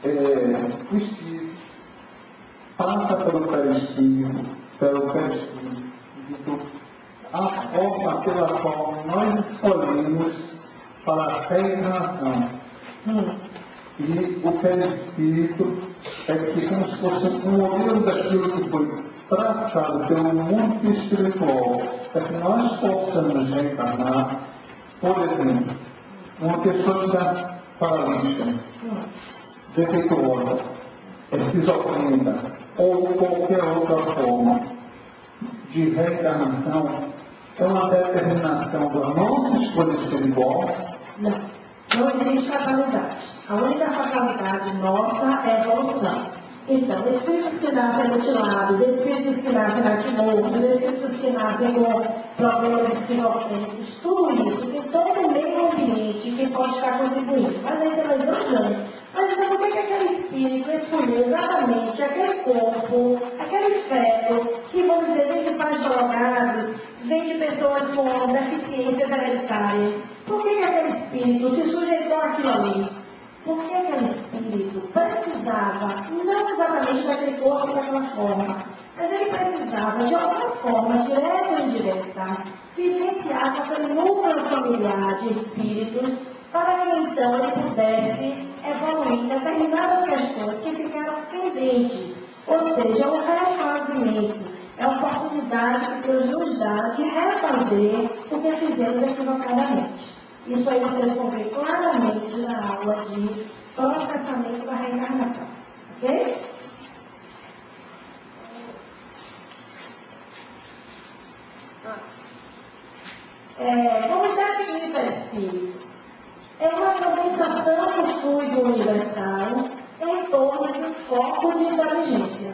o espírito passa pelo perispírito, a forma pela qual nós escolhemos para a reencarnação. E o perispírito é que, como se fosse um modelo daquilo que foi traçado pelo mundo espiritual para que nós possamos reencarnar, por exemplo, uma pessoa que está paralítica, defeituosa, esquizofrênica ou qualquer outra forma de reencarnação, é uma determinação da nossa escolha espiritual? Não existe fatalidade. A única fatalidade nossa é a evolução. Então, espíritos que nascem mutilados, espíritos que nascem natimortos, espíritos que nascem com problemas esquizofrênicos, tudo isso tem todo o meio ambiente que pode estar contribuindo. Mas aí tem 2 anos. Mas então, por que aquele espírito escolheu exatamente aquele corpo, aquele feto, que vamos dizer, vem de pais drogados, vem de pessoas com deficiências hereditárias? Por que aquele espírito se sujeitou àquilo ali? Porque aquele espírito precisava, não exatamente daquele corpo daquela forma, mas ele precisava, de alguma forma, direta ou indireta, vivenciar aquele núcleo familiar de espíritos, para que então ele pudesse evoluir determinadas questões que ficaram pendentes. Ou seja, o refazimento é a oportunidade que Deus nos dá de refazer o que fizemos equivocadamente. Isso aí vocês vão ver claramente na aula de processamento da reencarnação. Ok? Vamos definir perispírito. É uma condensação do fluido universal em torno de um foco de inteligência.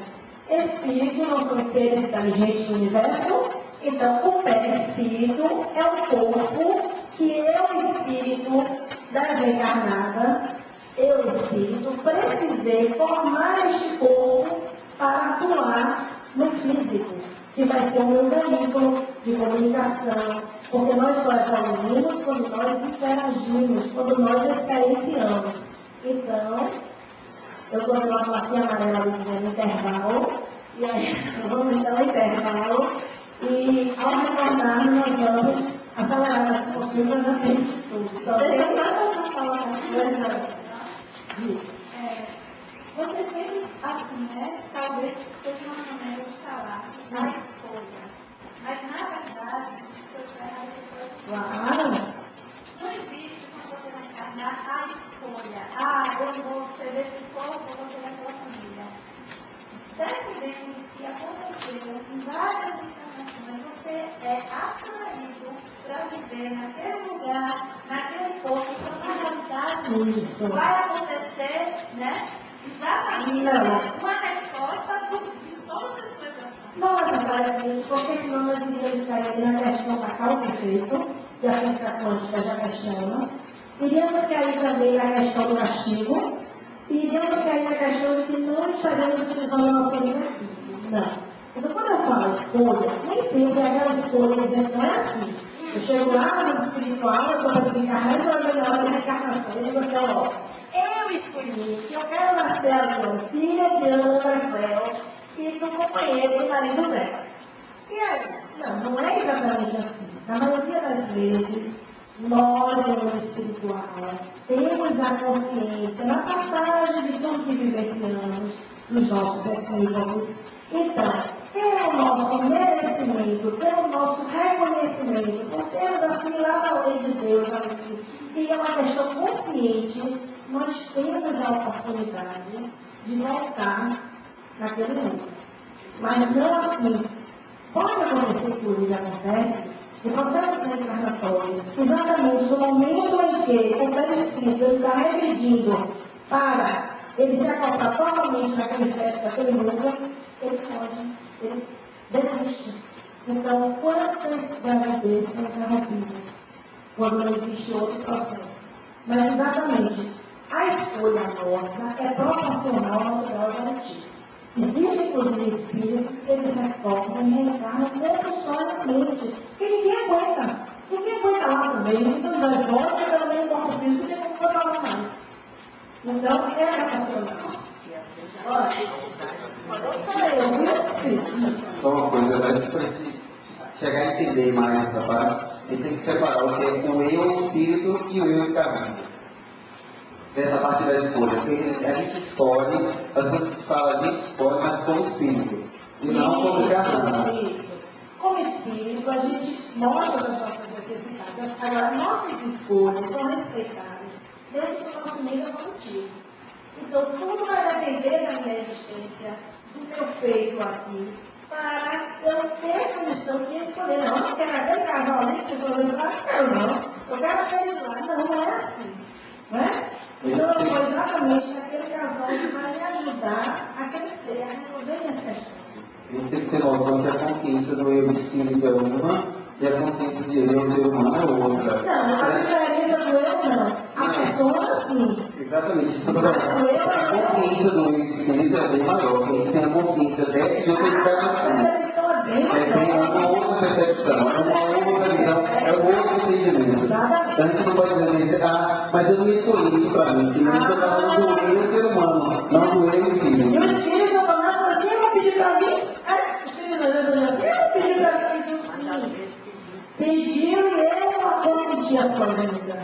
Espírito não são seres inteligentes do universo, então o perispírito é o corpo que eu, espírito da desencarnada, eu, espírito, precisei formar este corpo para atuar no físico, que vai ser o meu veículo de comunicação, porque nós só evoluímos quando nós interagimos, quando nós experienciamos. Então, eu estou vendo uma plaquinha amarela ali dizendo intervalo, e aí vamos então ao intervalo, e ao retornar nós vamos acelerar as possíveis atitudes. Então, deixa eu só falar você sempre, assim, né? Talvez seja uma maneira de falar, na escolha. Mas, na verdade, claro, não existe quando você vai encarnar a escolha. Eu vou ser desse corpo, eu vou ser daquela família. Dependendo do que aconteceu em várias encarnações, você é atraído para viver naquele lugar, naquele corpo, então, na realidade, isso. vai acontecer, né? Exatamente uma resposta de todas as coisas. Não é necessariamente, porque senão nós iríamos cair na questão da causa e efeito, que a física quântica já questiona. Iríamos cair também na questão do castigo, e iríamos cair na questão de que não estaremos utilizando a nossa livre-arbítrio. Não. Então, quando eu falo escolha, nem sempre é aquela escolha dizendo, não é assim. Eu chego lá no espiritual, eu estou para desencarnar, eu estou na hora da desencarnação, e você, ó, eu escolhi que eu quero nascer a filha de Ana Raquel e do companheiro do marido dela. E aí? Não é exatamente assim. Na maioria das vezes, nós, no mundo espiritual, temos a consciência, na passagem de tudo que vivenciamos, nos nossos equívocos. Então, pelo nosso merecimento, pelo nosso reconhecimento, por termos assimilado a lei de Deus ali, e é uma questão consciente, nós temos a oportunidade de voltar naquele mundo. Mas não assim. Pode acontecer, inclusive acontece, em processos reencarnatórios, exatamente no momento em que o perispírito está regredindo para ele se acoplar totalmente naquele feto, naquele núcleo, ele desiste. Então, quantas gravidezes são interrompidas quando não existe outro processo? Mas, exatamente, a escolha nossa é proporcional ao nosso grau de garantia. Existem, inclusive, espíritos que eles retornam e reencarnam compulsoriamente. E ninguém aguenta. Ninguém aguenta lá também. Então, já volta e pelo menos corpo físico que não pode falar mais. Então, é proporcional. Olha, só eu, viu? Só uma coisa, para a gente chegar a entender mais essa parte, a gente tem que separar o que é o eu espírito e o eu encarnado. Dessa parte da escolha, porque a gente escolhe, às vezes a gente fala, a gente escolhe, mas como espírito. E não como carnal. Isso. Como espírito, a gente mostra as nossas necessidades. Agora, nossas escolhas são respeitáveis dentro do nosso nível evolutivo. Então, tudo vai depender da minha existência, do meu feito aqui, para eu ter condição de escolher. Não, eu não quero aquele casal ali que estou olhando lá, não. Eu quero aquele lá. Não é assim. Não é? Então, eu vou exatamente aquele casal que vai me ajudar a crescer, a resolver minhas questões. A gente tem que ter noção que a consciência do eu espírito é uma e a consciência de eu ser humano é outra. Não, a diferença do eu não. A pessoa sim. Exatamente. Isso a consciência do eu espírito é bem maior. Eles têm a consciência de outra encarnação. Tem uma outra percepção, é uma outra visão, é um outro entendimento. A gente não pode dizer, mas eu não escolhi isso para mim. Se eu estou falando do eu ser humano, não do eu E espírito. o espírito falando assim, eu vou pedir para mim. O espírito falando assim, eu vou pedir para mim. Pediu e eu consenti a sua vida.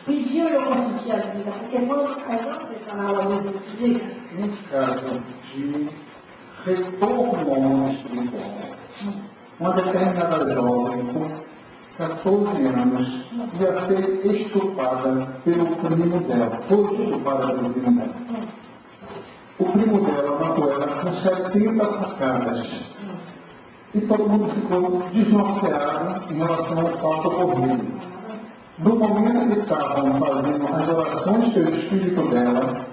Pediu e eu consenti a vida. Porque quando aí você está na aula mesmo, diga. No caso de retorno ao mundo espiritual, uma determinada jovem com 14 anos ia ser estuprada pelo primo dela. Foi estuprada pelo primo dela. O primo dela matou ela com 70 facadas. E todo mundo ficou desnorteado em relação ao fato ocorrido. No momento que estavam fazendo as orações pelo espírito dela,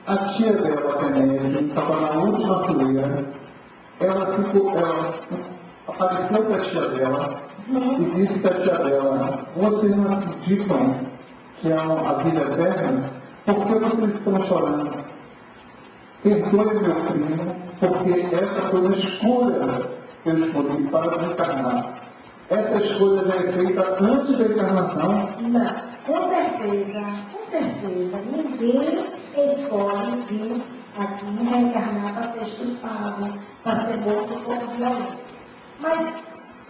a tia dela, a Tenete, estava na última fileira. Ela apareceu para a tia dela e disse para a tia dela: vocês não acreditam que há a vida eterna? Por que vocês estão chorando? Perdoe meu primo, porque essa foi uma escolha que eu escolhi para desencarnar. Essa escolha já é feita antes da encarnação? Não, com certeza, ninguém escolhe vir aqui reencarnar para ser estrupado, para ser morto por violência. Mas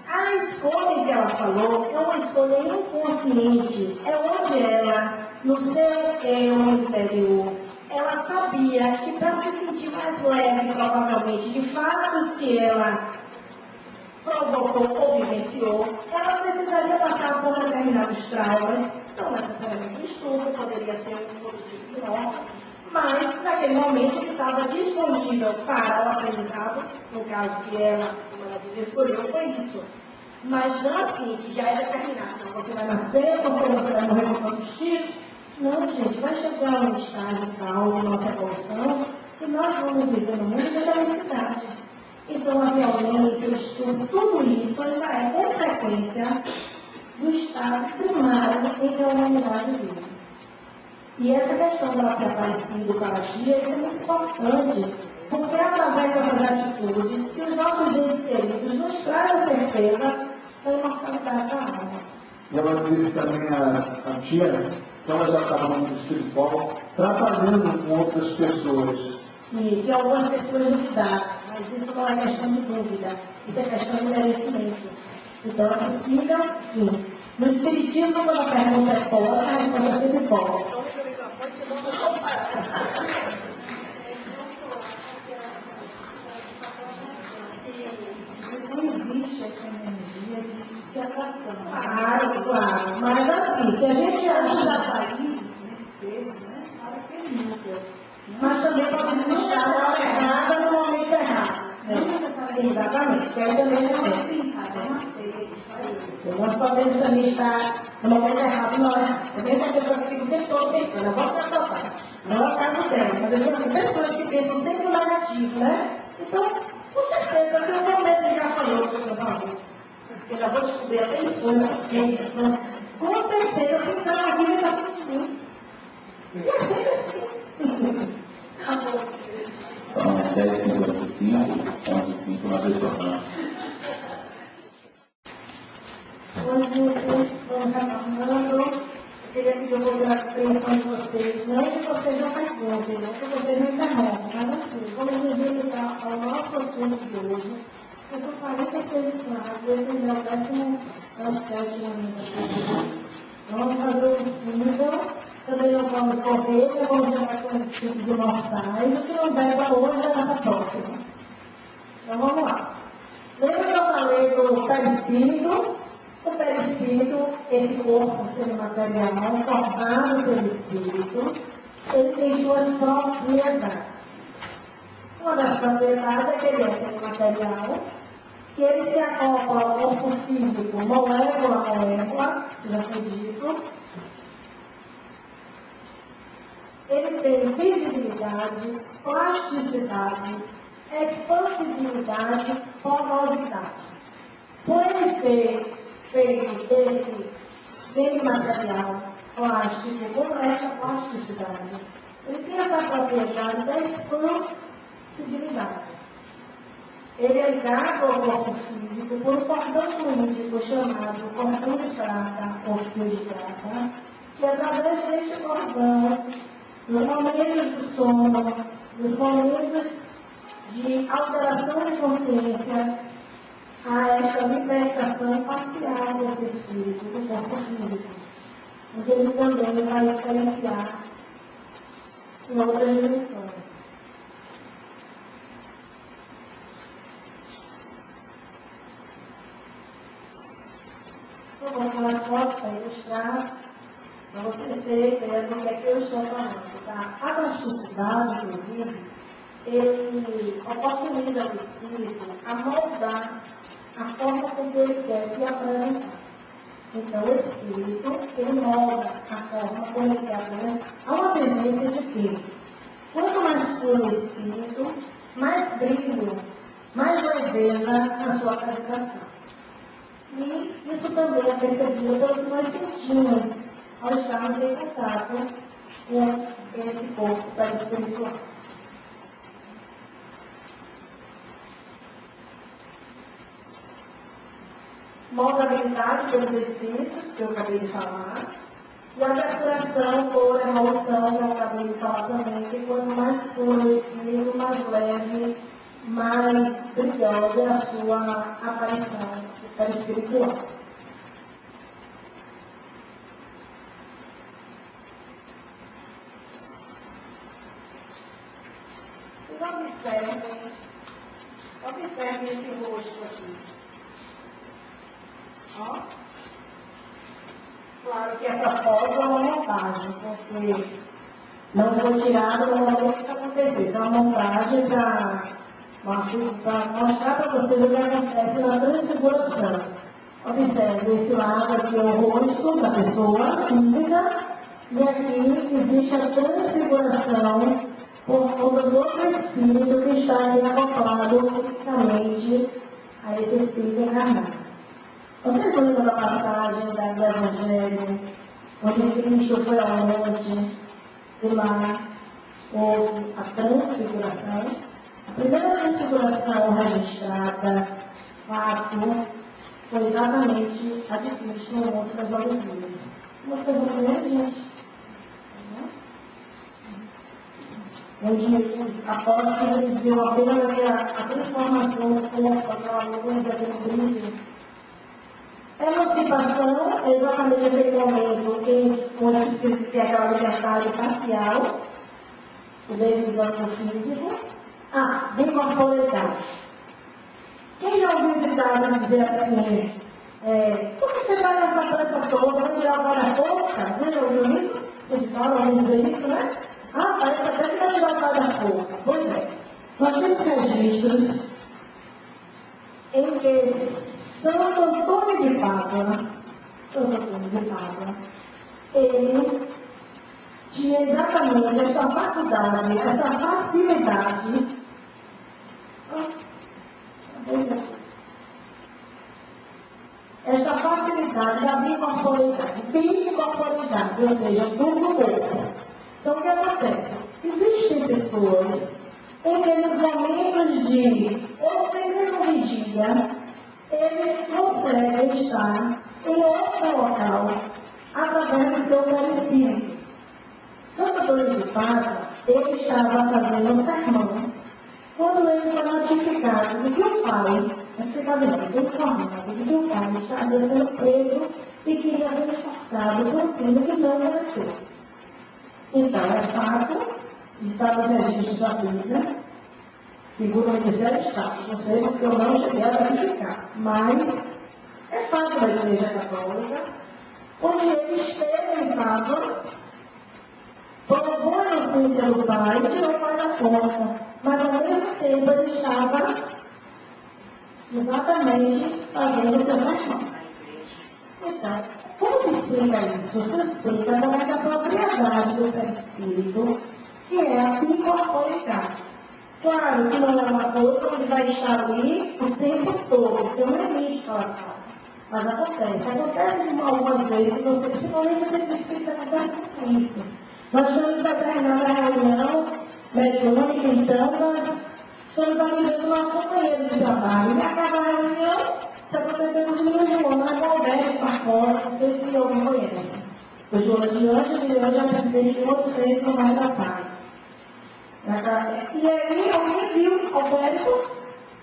a escolha que ela falou é uma escolha inconsciente, é onde ela, no seu eu interior, ela sabia que para se sentir mais leve, provavelmente, de fatos que ela provocou ou vivenciou, ela precisaria passar por determinados traumas, não necessariamente o estupro, poderia ser um outro tipo de morte, mas naquele momento que estava disponível para o aprendizado, no caso que ela, como ela disse, escolheu, foi isso. Mas não assim, que já é determinado, então você vai nascer, porque você vai morrer com tantos tiros. Não, gente, vai chegar um estágio tal de nossa evolução que nós vamos viver no mundo da felicidade. Então, a violência, o estupro, tudo isso ainda é consequência do estado primário em que a humanidade vive. E essa questão dela ter aparecido para a tia é muito importante, porque através dessas atitudes que os nossos entes queridos nos trazem a certeza da imortalidade da alma. E ela disse também a tia que ela já estava no mundo espiritual trabalhando com outras pessoas. Isso, e algumas pessoas duvidaram, mas isso não é questão de dúvida, isso é questão de merecimento. Então, ela precisa, sim. No Espiritismo, quando a pergunta é pode, a resposta é sempre pode. Não existe essa energia de atração. Claro. Mas assim, se a gente ajuda país, nesse termo, né? Fala que é núcleo. mas também podemos estar na hora errada no momento errado. Exatamente, que aí também não é. Nós podemos também estar no momento errado, não é? Também tem pessoa que fica o tempo todo pensando, eu gosto da sua pai, não é o caso dela, mas eu tenho pessoas que pensam sempre no negativo, né? Então, com certeza, se eu tenho medo de já falou, porque eu já vou descobrir a pessoa, com certeza, se está na vida, está tudo bem. E é sempre assim. São 10h55, 11h05 na restaurante. Hoje estamos retornando, eu queria pedir um pouco de atenção de vocês, não que vocês não perguntem, não que vocês não interrompam, mas assim, vamos nos limitar ao nosso assunto de hoje, que são 46 slides, esse é o 17º. Vamos fazer o possível, também não vamos correr, não vamos levar com os tipos imortais, o que não deve hoje é a nossa próxima. Então vamos lá. Lembra que eu falei do perispírito? O perispírito, esse corpo semimaterial formado pelo espírito, ele tem suas propriedades. Uma das propriedades é que ele é semimaterial, que ele se acopla ao corpo físico, molécula a molécula, se já foi dito. Ele tem visibilidade, plasticidade, expansibilidade, porosidade. Por ele ser feito desse semimaterial plástico com essa plasticidade, ele tem essa propriedade da expansibilidade. Ele é ligado ao corpo físico por um cordão fluídico chamado cordão de prata, ou fio de prata, que através deste cordão, nos momentos do sono, nos momentos de alteração de consciência, há esta libertação parcial desse espírito do corpo físico, onde ele também vai experienciar em outras dimensões. Eu vou colocar as fotos para ilustrar, para vocês terem ideia do que é que eu estou falando. Tá? A plasticidade, inclusive, ele oportuniza ao espírito a moldar a forma como ele quer se apresentar. Então, o espírito, ele molda a forma como ele quer apresentar. Há uma tendência de que, quanto mais puro o espírito, mais brilho, mais leveza na sua apresentação. E isso também é percebido pelo que nós sentimos ao estarmos em contato com esse corpo espiritual. Moldabilidade pelos espíritos, que eu acabei de falar, e a depuração por evolução, que eu acabei de falar também, que quanto mais puro o espírito, mais leve, mais brilhosa é a sua aparição espiritual. E observem esse rosto aqui. Ó. Claro que essa foto é uma montagem, porque não foi tirada no momento que isso aconteceu. Isso é uma montagem para mostrar para vocês o que acontece na transfiguração. Observe, esse lado aqui é o rosto da pessoa física, e aqui existe a transfiguração por conta do outro espírito que está ali acoplado fisicamente a esse espírito encarnado. Vocês lembram da passagem do Evangelho, onde Cristo foi ao monte e lá houve a transfiguração? A primeira transfiguração registrada, fato, foi exatamente a de Cristo no Monte das Oliveiras. Uma coisa muito gente. Onde os apóstolos viram apenas a transformação do corpo, aquela luz, aquele brilho. Emancipação é exatamente aquele momento em onde o espírito tem aquela liberdade parcial, o desligando físico. Bicorporidade. Quem já ouviu esse dado dizer assim, por que você está nessa planta toda, vai tirar o guarda-forca? Você já ouviu isso? Vocês falam dizer isso, né? Parece até que vai tirar o guarda-forca. Pois é. Nós temos registros em que Santo Antônio de Pádua, ele tinha exatamente essa faculdade, essa facilidade. Essa facilidade da bicorporidade, ou seja, duplo corpo. Então, o que acontece? Existem pessoas em que nos momentos de ou mesmo vigília, ele consegue estar em outro local através do seu perispírito. Santo Antônio de Pádua, ele estava fazendo um sermão quando ele foi notificado de que o pai, informado de que o pai estava sendo preso e queria ser exportado por um crime que não mereceu. Então, é fato, está nos registros da Bíblia, segundo o terceiro estado, não sei porque eu não cheguei a verificar, mas é fato da Igreja Católica, onde ele esteve em Papa, provou a inocência do pai e tirou o pai da conta, mas ao mesmo tempo ele estava exatamente fazendo seu sermão. Então, como se explica isso? Se explica através da propriedade do perispírito, que é a incorporicar. Claro que não é uma coisa onde vai estar ali o tempo todo, tem um limite para cá. Mas acontece. Acontece algumas vezes, você, principalmente você explica com isso. Nós estamos terminando a reunião mediúnica, então nós estamos avisando o nosso companheiro de trabalho. E acaba a reunião, isso aconteceu com o Júlio de Lona, com o Alberto Marconi, não sei se alguém conhece. O Júlio de Ângelo é presidente de outros centros no bairro da Paz. E aí alguém viu Alberto,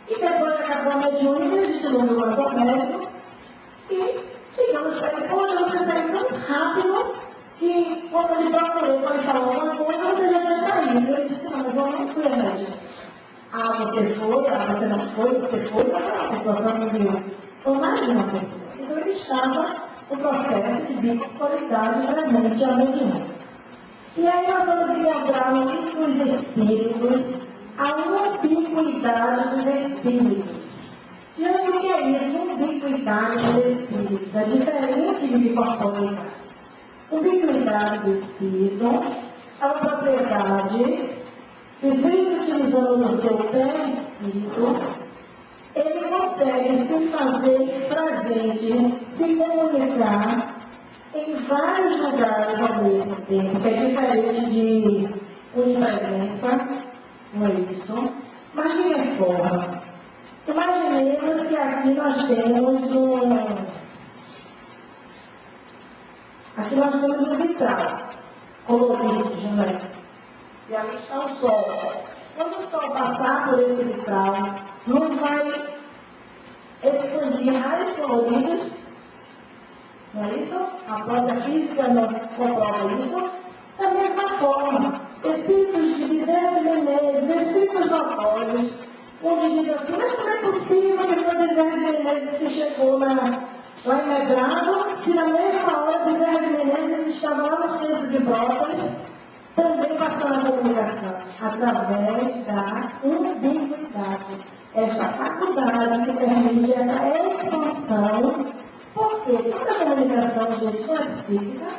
e depois acabou a mediúnica, a gente não viu mais Alberto, e ficamos para ele, poxa, você saiu tão rápido, que quando ele procurou para ele falar alguma coisa, você já tinha saído. Ele disse, não, mas eu não fui a médica. Ah, você foi, ah, você não foi, você foi, mas a pessoa só não viu. Foi mais de uma pessoa. Então ele estava no processo de bipolaridade presente à mediúnica. E aí nós vamos encontrar nos espíritos a ubiquidade dos espíritos. E o que é isso? Ubiquidade dos espíritos. É diferente de bicorporiedade. Ubiquidade do espírito é uma propriedade que o espírito, utilizando no seu perispírito, ele consegue se fazer presente, se comunicar em vários lugares ao mesmo tempo, que é diferente de unipresença, não é isso? Mas de que forma? Imaginemos que aqui nós temos um vitral colorido, né? E ali está o sol. Quando o sol passar por esse vitral, não vai expandir raios coloridos. Não é isso? A própria física não comprova isso. Da mesma forma, espíritos de Bezerra de Menezes, espíritos notórios, onde diz assim, mas como é possível que foi Bezerra de Menezes que chegou lá em Medrado, se na mesma hora Bezerra de Menezes estava lá no centro de Brócolis, também passando a comunicação, através da ubiquidade. Esta faculdade que permite essa expansão. Porque toda a comunicação, gente, não é psíquica.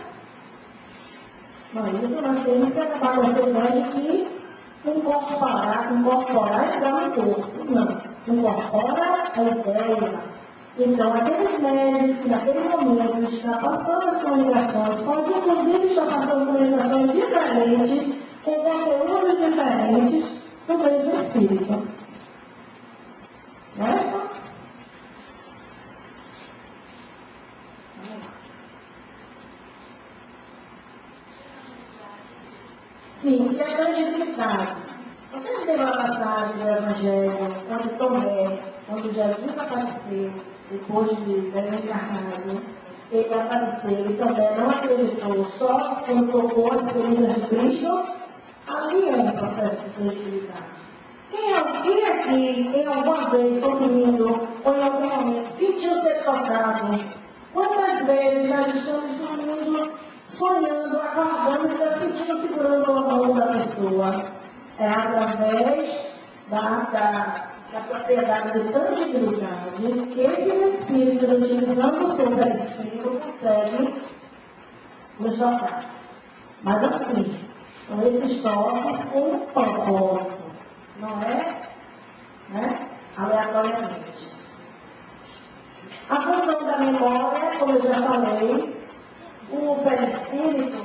Não é isso, nós temos que acabar com essa ideia de que incorporar é dar um corpo. Não. Incorpora a ideia. Então, aqueles médicos que naquele momento estão passando as comunicações, pode inclusive estar passando comunicações diferentes, com conteúdos diferentes, do mesmo espírito. Certo? Sim, e a tangibilidade. Vocês viram a passagem do Evangelho, onde Tomé, quando Jesus apareceu, depois de ter encarnado, ele apareceu e Tomé não acreditou, só quando tocou as feridas de Cristo, ali é um processo de tangibilidade. Quem aqui, em alguma vez, dormindo, ou em algum momento, sentiu ser tocado? Quantas vezes nós estamos dormindo, sonhando, acordando e sentindo segurando a mão da pessoa? É através da propriedade de tangibilidade que esse espírito, utilizando o seu perispírito, consegue nos tocar. Mas assim, são esses toques com um propósito, não é? Aleatoriamente. A função da memória, como eu já falei, o perispírito,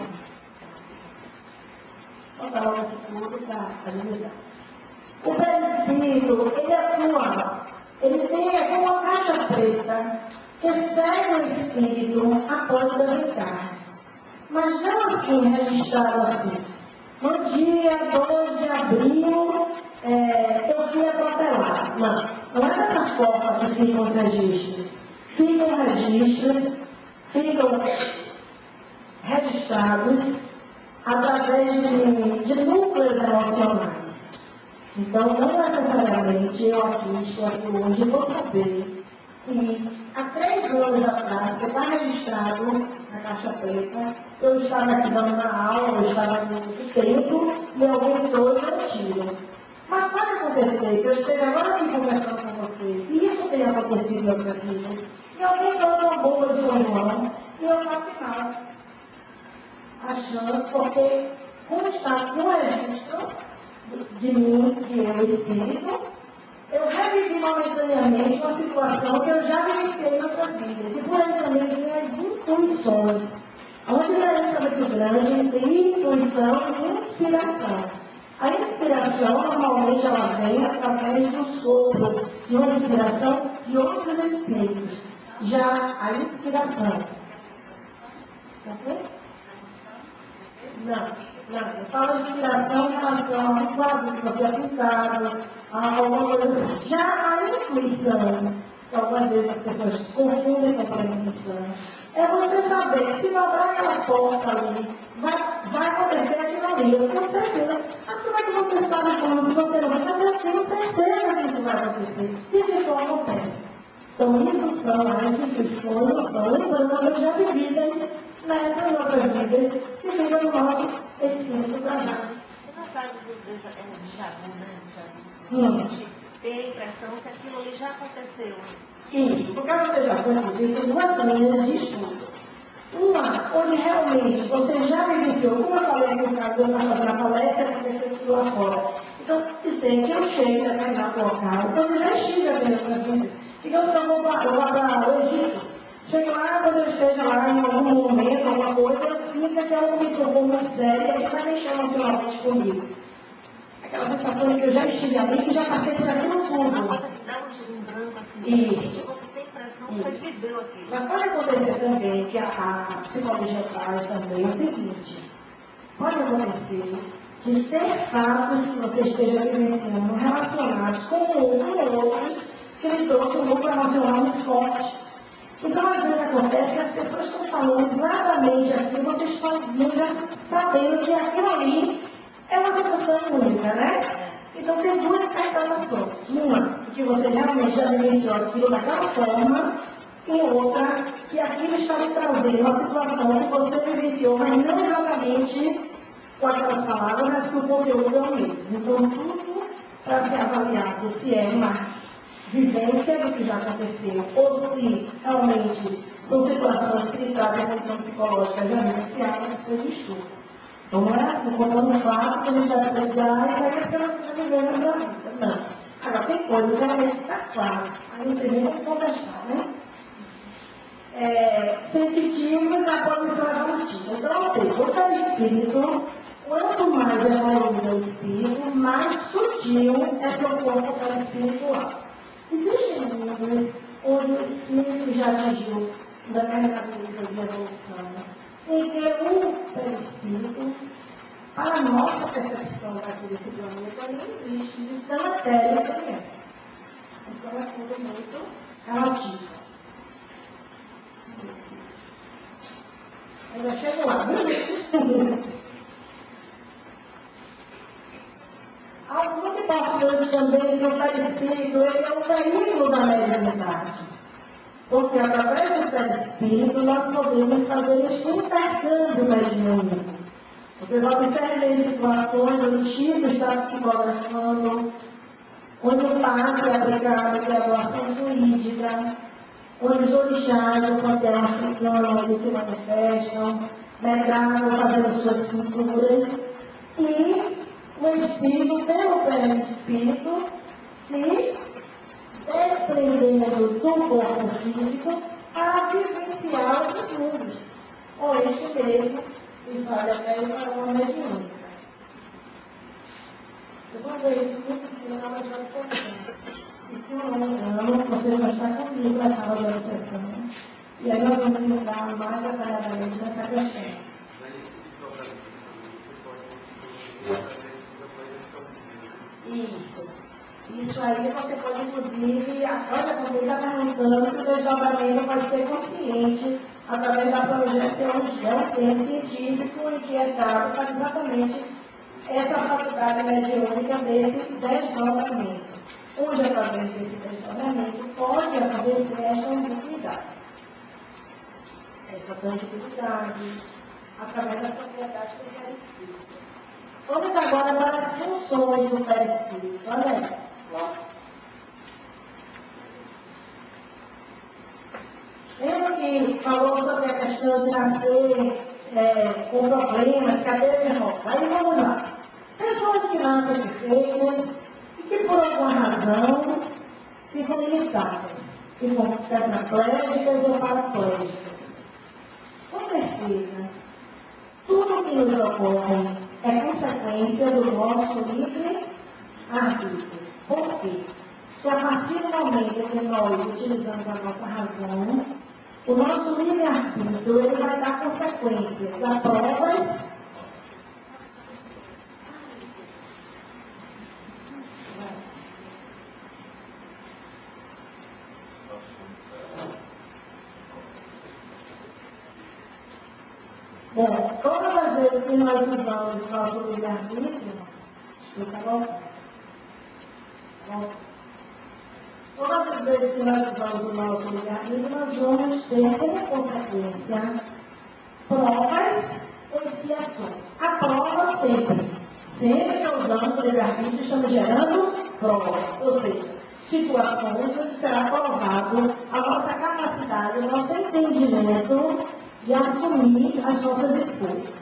vou falar um pouco para agilizar. O perispírito, ele atua, ele tem uma caixa preta que segue o espírito após o desencarne. Mas não assim, registrado assim. No dia 2 de abril, eu fui atropelado. Não é dessa forma que ficam os registros. Ficam registros, ficam registrados através de núcleos emocionais. Então, não necessariamente eu aqui estou aqui hoje, vou saber que há 3 anos atrás, que está registrado na caixa preta, eu estava aqui dando uma aula, eu estava no tempo, e alguém entrou e deu um tiro. Mas pode acontecer que eu esteja agora aqui conversando com vocês, e isso tenha acontecido em outras vidas, e alguém solta uma bomba de São João, e eu faço mal. Achando, porque como está no registro de mim, que é o Espírito, eu revivi momentaneamente uma situação que eu já vivenciei em outras vidas. E por aí também tem as intuições. A diferença muito grande entre intuição e inspiração. A inspiração, normalmente, ela vem através do sopro, de uma inspiração de outros espíritos. Já a inspiração. Ok? Não. Eu falo de inspiração em relação a um quadro que você é pintado, a alguma coisa. Já a intuição, que algumas vezes as pessoas confundem com a intuição, é você saber que se dobrar aquela porta ali, vai acontecer aquilo ali. Eu tenho certeza. Mas como é que você sabe como se você não vai? Eu tenho certeza que isso vai acontecer. E isso não acontece. Então, isso são as intuições, são lembranças já vividas nessas outras vidas que ficam no nosso espírito para lá. No caso do Jabu, né? A gente tem a impressão que aquilo ali já aconteceu. Isso, porque você já foi inclusive tem 2 linhas de estudo. Uma, onde realmente você já vivenciou, como eu falei aqui no caso, eu estava fazendo a palestra, aconteceu tudo lá fora. Então, dizem que eu chego a determinado local, então eu já estive aqui nessas vidas. Então, se eu vou para o Egito, chego lá, quando eu esteja lá em algum momento, alguma coisa, eu sinto que algo me tocou muito sério e que vai mexer emocionalmente comigo. Aquela sensação de que eu já estive ali e já passei por aquilo tudo. Uma coisa que dá um branco assim. Isso. Você tem a impressão que você viveu aquilo. Mas pode acontecer também que a psicologia traz também o seguinte. Pode acontecer que ser fatos que você esteja vivenciando relacionados com outros que lhe trouxe um grupo emocional muito forte. Então, às vezes acontece que as pessoas estão falando exatamente aquilo, vocês estão já sabendo que aquilo ali é uma sensação única, né? Então, tem 2 interpretações. Uma, que você realmente já vivenciou aquilo daquela forma, e outra, que aquilo está lhe trazendo uma situação que você vivenciou, mas não exatamente com aquelas palavras, mas que o conteúdo é o mesmo. Então, tudo para ser avaliado se é uma vivência do que já aconteceu, ou se realmente são situações que trazem a condição psicológica já vivenciada no seu estudo. Então, não é assim, contando um fato que a gente vai apreciar e vai aquela que está vivendo na vida. Não. Agora, tem coisas que realmente está claro. Aí não tem nem como contestar, né? Sensitivo na condição evolutiva. Então, ou seja, o perispírito, quanto mais evoluído é o espírito, mais sutil é seu corpo perispiritual. Existem mundos onde o espírito já atingiu determinado nível de evolução, em que o perispírito, para a nossa percepção daqui desse planeta, não existe, de tão matéria que ele é. Então é tudo muito relativo. Eu já chego lá, viu? Algo muito importante também que o perispírito, ele é um veículo da mediunidade. Porque através do perispírito nós podemos fazer este intercâmbio mediúnico. Vocês observem situações onde o Chico está psicografando, onde o padre é aplicado que é a doação fluídica, onde os orixás do panteão africano eles se manifestam, negado fazendo suas pinturas, e o espírito, pelo perispírito, se desprendendo do corpo físico para vivenciar outros mundos. Ou este mesmo, que vale até para uma mediúnica. Eu vou ver isso muito bem na hora de sessão. E se eu não me engano, vocês vão estar comigo na sala da sessão. E aí nós vamos entrar mais detalhadamente nessa questão. Isso aí você pode, inclusive, olha como ele está perguntando se o desdobramento pode ser consciente através da projeção de um tempo científico e que é dado para exatamente essa faculdade mediúnica desse desdobramento. Onde acontece esse desdobramento, pode acontecer essa ubiquidade. Essa tangibilidade, através da propriedade do perispírito. Vamos agora para as funções do perispírito. Olha aí. Lembra que falou sobre a questão de nascer com problemas, cadeira de roda? Aí vamos lá. Pessoas que nascem perfeitas e que por alguma razão ficam limitadas, ficam tetraplégicas ou paraplégicas. Com certeza, tudo que nos ocorre é consequência do nosso livre-arbítrio. Por quê? Porque a partir do momento que nós utilizamos a nossa razão, o nosso livre-arbítrio ele vai dar consequências a provas bom, todas as vezes que nós usamos nosso livre-arbítrio, fica bom? Todas as vezes que nós usamos o nosso livre-arbítrio, nós vamos ter como consequência provas ou expiações. A prova sempre que usamos o livre-arbítrio, estamos gerando provas, ou seja, situações onde será provado a nossa capacidade, o nosso entendimento de assumir as nossas escolhas.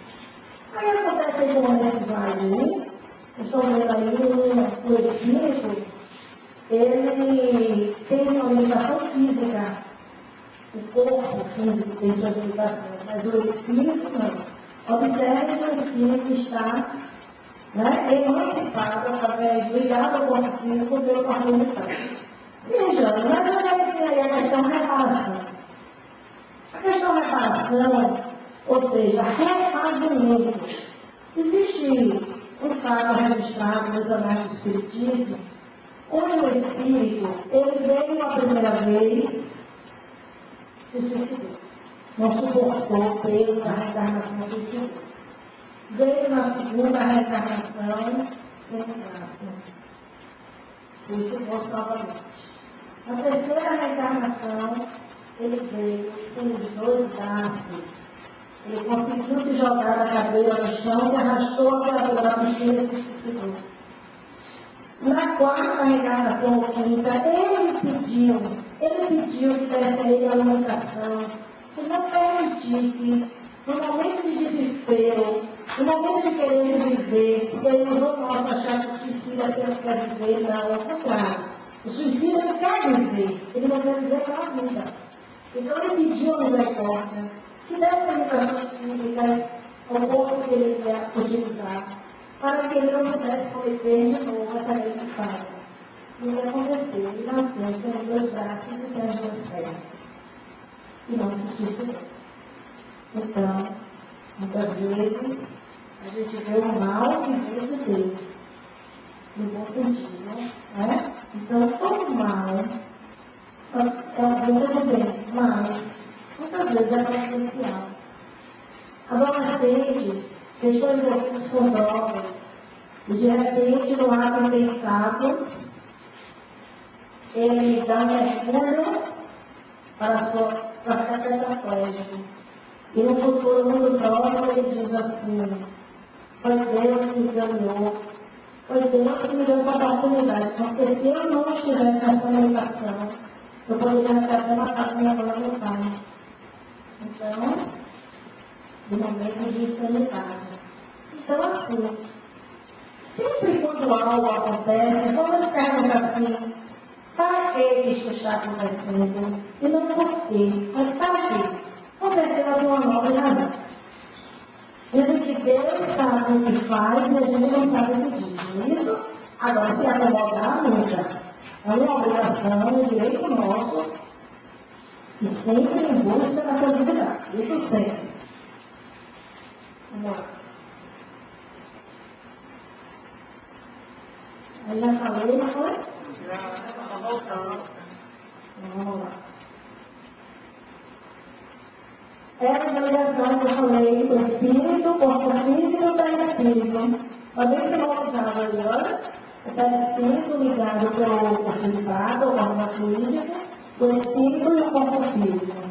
Aí acontece com esses aí, estou vendo aí o espírito, ele tem uma limitação física. O corpo físico tem suas limitações, mas o espírito não. Observe que o espírito está emancipado através do ligado ao corpo físico pelo corpo limitado. Veja, mas olha que aí a questão reparação. A questão reparação, ou seja, refazimento. Existe um fato registrado nos anais do Espiritismo, onde o espírito, ele veio a primeira vez, se suicidou. Não suportou o peso da reencarnação, suicidou. Veio na segunda reencarnação, sem graça. Suicidou novamente. Na terceira reencarnação, ele veio sem os dois braços. Ele conseguiu se jogar da cadeira no chão e arrastou a piscina e se suicidou. Na quarta reencarnação ou quinta, ele pediu que desse a ele a alimentação, que não permitisse, no momento de desespero, no momento de querer viver, porque ele usou nosso achar que o suicida que ele quer viver, não, ao contrário. O suicida ele quer viver, ele não quer viver pela vida. Então ele pediu misericórdia, que desse limitações físicas ao corpo que ele ia utilizar, para que ele não pudesse cometer de novo essa mesma falha. E o que aconteceu? Ele nasceu sem os dois braços e sem as duas pernas. E não se suicidou. Então, muitas vezes, a gente vê o mal que veio de Deus, no bom sentido, né? Então, todo mal, é uma coisa do bem, mas, muitas vezes é prejudicial. Adolescentes, estão envolvidos com drogas, e de repente, no ato impensado, ele dá um mergulho para ficar tetraplégico. E no futuro, muito próximo, ele diz assim: foi Deus que me enganou, foi Deus que me deu essa oportunidade, porque se eu não estivesse nessa limitação, eu poderia ter até matado minha mãe e meu pai. Então, no momento de insanidade. Então, assim, sempre quando algo acontece, vamos perguntar assim: para que isso está acontecendo? E não por quê, mas para quê? Com certeza tem uma nova razão. Dizem que Deus sabe o que faz e a gente não sabe o que diz, não é isso? Agora, se acomodar, nunca. É uma obrigação, um direito nosso, e sempre em busca da felicidade. Isso sempre. Vamos lá. Aí já falei, não foi? Já, está voltando. Vamos lá. É a obrigação que eu falei, o espírito, o corpo físico e o perispírito. Mas bem que mostrava ali, olha, está espírito ligado pelo privado, ou forma fluídica, o espírito e o corpo físico.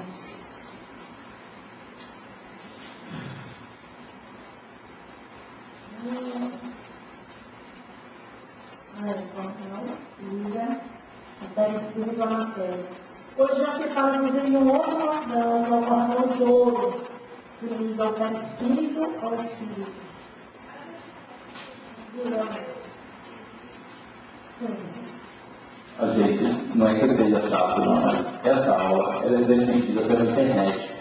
Está espírito a matéria. Hoje já se fala, inclusive, em um outro cordão, que é o cordão de ouro, que liga o perispírito ao espírito. A gente, não é que seja chato, não, mas essa aula ela é transmitida pela internet.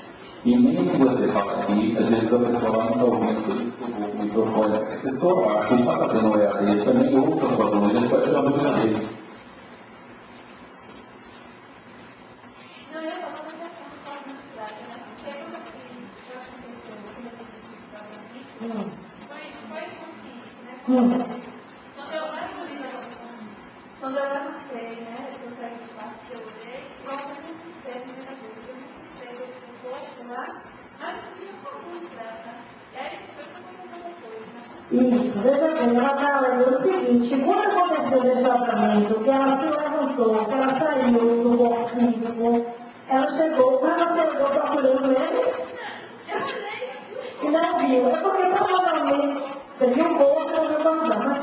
E mesmo que você fala aqui, às vezes a pessoa lá não está ouvindo, por isso que eu vou com o microfone. A pessoa lá que está fazendo o EAD também ouve a sua voz, ele pode ser uma música dele. Não, eu falo da questão do pós-menstruado, né? Porque quando eu fiz, já aconteceu, quando eu fiz para mim, foi consciente, né? Quando eu levantei, né? Eu saí do quarto que eu olhei, eu olhei no sistema, né? Eu me assustei do corpo lá, mas eu queria falar muito dela. E aí, foi quando eu contei depois, né? Isso, veja bem, ela está falando o seguinte, quando aconteceu o desdobramento, que ela se levantou, que ela saiu do corpo físico, ela chegou, quando ela chegou procurando ele, e não viu. É porque provavelmente você viu o corpo, não viu o cordão, mas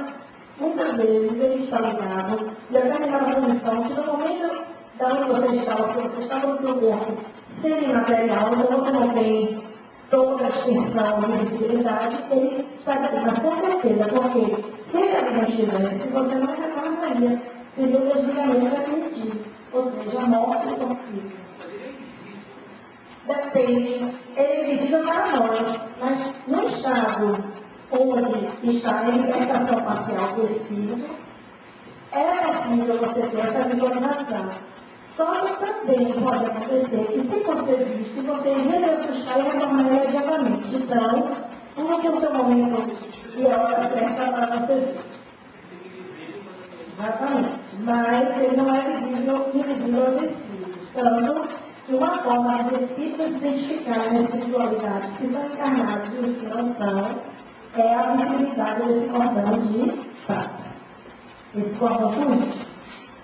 muitas vezes ele está ligado, e até naquela condição que no momento da onde você estava no seu corpo semimaterial, então você não tem toda a extensão de visibilidade, ele está aqui, mas com certeza, porque se ele não estivesse, você não retornaria, seria o desligamento definitivo, ou seja, a morte do corpo físico. Depende, ele é visível para nós, mas no estado onde está a libertação parcial do espírito, é possível você ter essa visualização. Só que também pode acontecer que, se você visse, você iria se assustar e retornar imediatamente. Então, tudo tem o seu momento e a hora certa para você ver. Exatamente. Mas ele não é invisível aos espíritos. Tanto que uma forma dos espíritos identificarem as espiritualidades que são encarnados e os que não são, é a visibilidade desse cordão de prata. Esse cordão fluídico.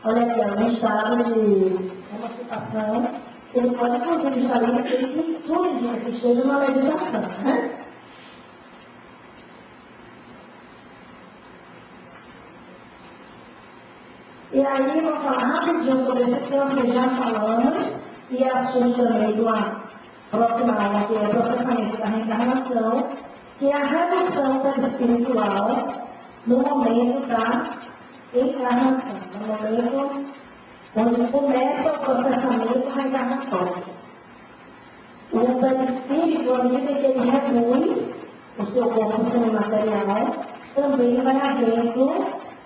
Olha aqui, é um estado de emancipação, ele pode, inclusive, estar ali, ele tudo indica que esteja na meditação, né? E aí, vou falar rapidinho sobre esse tema que já falamos, e é assunto também de uma próxima aula, que é o processamento da reencarnação, que é a redução espiritual no momento da encarnação, no momento onde começa o processamento reencarnatório. O perispírito, à medida que ele reduz o seu corpo semimaterial, também vai havendo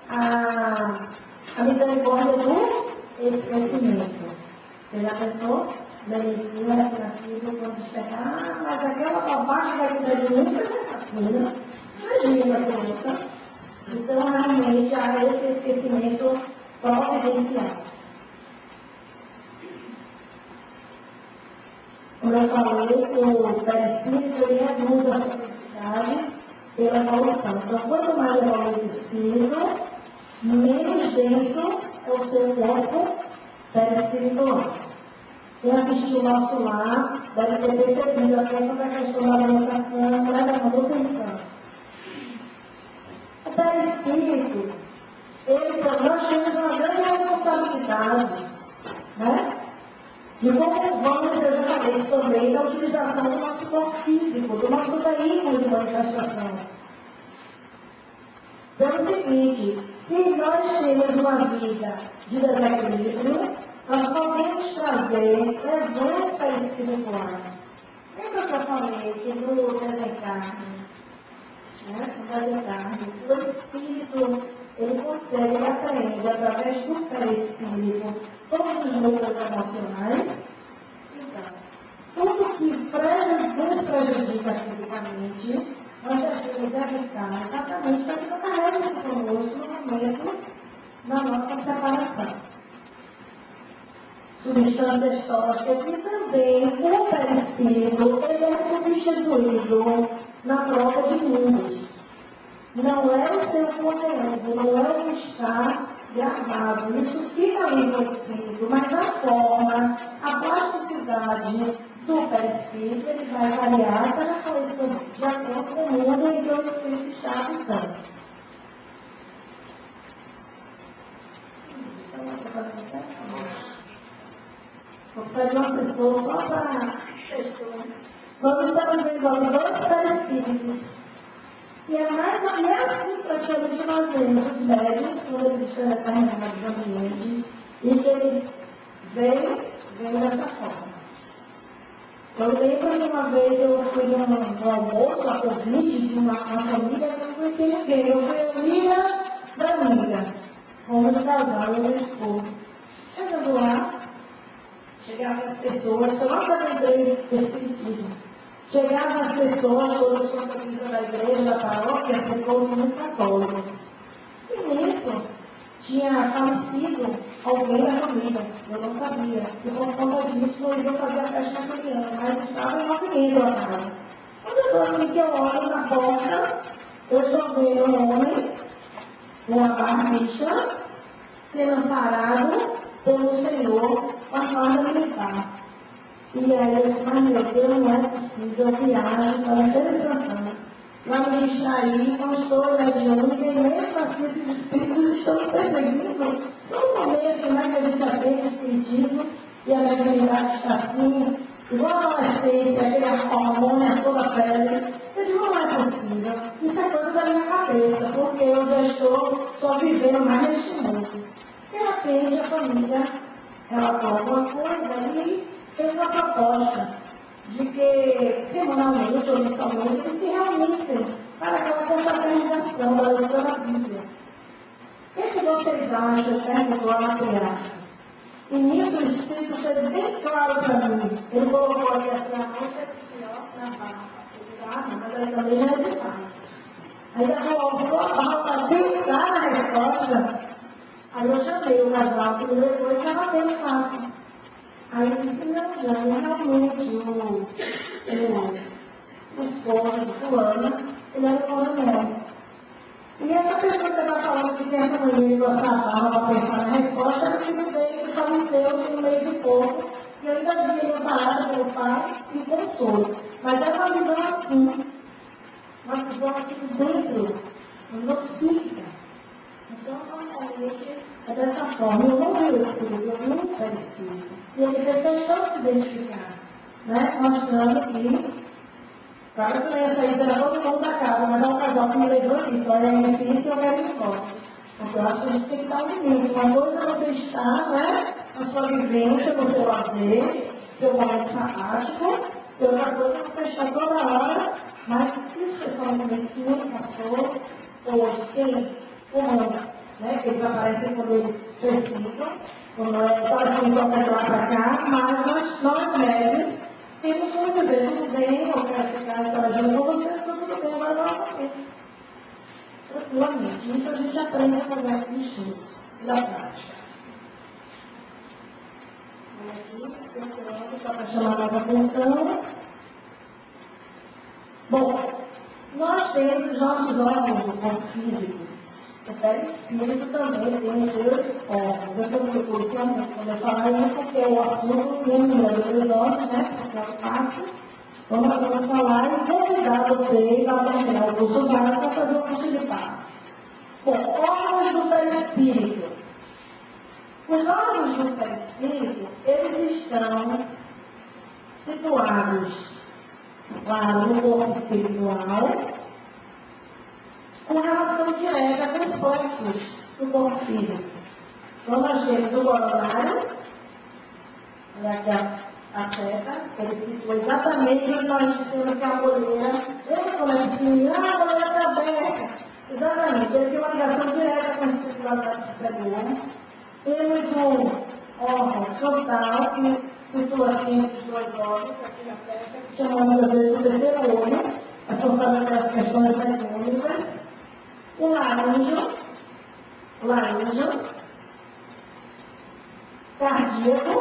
a misericórdia do esquecimento. Você já pensou? Belezinha, nascido, quando chegar, mas aquela bobagem vai cuidar de mim, você já imagina a criança. Então, realmente, há esse esquecimento providencial. Como eu falei, o perispírito ele reduz a sua necessidade pela evolução. Então, quanto mais evolui o espírito, menos denso é o seu corpo perispiritual. Quem assistiu o nosso lar deve ter percebido até toda a questão da alimentação, da manutenção. O perispírito, nós temos uma grande responsabilidade, né? De como vamos, eu já falei isso também, da utilização do nosso corpo físico, do nosso veículo de manifestação. Então é o seguinte, se nós temos uma vida de desequilíbrio, nós podemos trazer lesões perispirituais. Lembra que eu falei que no desencarne, né? O espírito, ele consegue, ele aprende através do perispírito todos os núcleos emocionais. Então, tudo que nos prejudica fisicamente, nós devemos evitar exatamente para que não carregue isso conosco no momento da nossa separação. Substâncias tóxicas e também o perispírito, ele é substituído na prova de mundos. não é o seu conteúdo, não é o que está gravado. Isso fica ali no espírito, mas a forma, a plasticidade do perispírito, ele vai variar cada coisa de acordo com o mundo em que o espírito está habitando. Vou precisar de uma pessoa só para... Nós estamos envolvendo dois perispíritos. E é assim praticamente que nós vemos os médios, quando eles estão determinados ambientes, e que eles veem dessa forma. Eu lembro de uma vez eu fui num almoço, a convite de uma família que eu não conhecia ninguém. Eu fui amiga da amiga, como de casal, eu e meu esposo. Chegando lá, chegavam as pessoas, eu nunca entrei no espiritismo. Chegavam as pessoas, todas com a camisa da igreja, da paróquia, todos muito católicos. E nisso, tinha falecido alguém da família, eu não sabia. E por conta disso, eu ia fazer a festa naquele ano, mas estava em movimento a casa. Quando eu estou assim, que eu olho na porta, eu estou vendo um homem, uma barbicha, sendo parado pelo Senhor com a farda militar. E aí eu disse, mas meu Deus, não é possível, eu viajo para a Feira de Santana. Lá me distraí, não estou mediando, e mesmo assim esses espíritos estão me perseguindo. São momentos, né, que a gente aprende o espiritismo e a mediunidade está assim, igual a adolescência, aquele hormônio a toda a pele. Eu digo, não é possível. Isso é coisa da minha cabeça, porque eu já estou só vivendo mais neste mundo. De repente a família relatou alguma coisa e fez uma proposta de que, semanalmente ou mensalmente, eles se reunissem para aquela confraternização da leitura da Bíblia. O que vocês acham? Perguntou a matriarca. E nisso o Espírito fez bem claro para mim. Ele colocou aqui assim a música aqui, ó, na barra. Mas aí também já é demais. Aí ele colocou a barra para pensar na resposta. Aí eu chamei o casal que me levou e estava bem fácil. Aí eu disse, não, realmente o esposo de fulana, ele era o coronel. E essa pessoa que estava falando que essa mulher gostava a barra para pensar na resposta, era o filho dele que faleceu no meio de pouco, e ainda havia parado pelo pai e consolo. Mas era uma visão assim, uma visão aqui de dentro, uma visão psíquica. Então, normalmente, é dessa forma. Eu não vi o espírito, eu vi um perispírito. E ele fez questão de se identificar, né? Mostrando que, claro que não ia sair, era todo mundo da casa, mas é um casal que me levou isso. Olha, isso eu quero ir embora. Porque eu acho que a gente tem que dar um limite. Uma coisa é você estar, né? Na sua vivência, no seu lazer, seu momento sabático. E outra coisa é você estar toda hora, mas isso foi só um conhecimento, passou, hoje, quem comanda, né? Que eles aparecem quando eles precisam, quando é para quem toca de lá para cá, mas nós médios temos como dizer, tudo bem, eu quero ficar interagindo com vocês, tudo bem, vai lá também. Tranquilamente. Isso a gente aprende através dos estudos e da prática. Aqui, só para chamar a atenção. Bom, nós temos os nossos órgãos do corpo físico. O perispírito também tem os seus órgãos. Eu tenho que policiamento quando eu falar isso, porque é o assunto número dos órgãos, né? Porque é o passo. Então nós vamos falar e convidar vocês ao terminar o curso básico para fazer o curso de passo. Bom, órgãos do perispírito. Os órgãos do perispírito, eles estão situados, claro, no corpo espiritual, com relação direta com os plexos do corpo físico. Então, nós temos o coronário, aqui a seta, ele situa exatamente onde nós temos que a goleira. Lembra quando é pequenininho? A goleira está aberta. Exatamente, ele tem uma ligação direta com a espiritualidade superior. Temos o órgão frontal, que situa aqui entre os dois olhos, aqui na testa, que chamamos às vezes o terceiro olho, responsável pelas questões mediúnicas. O laríngeo, cardíaco,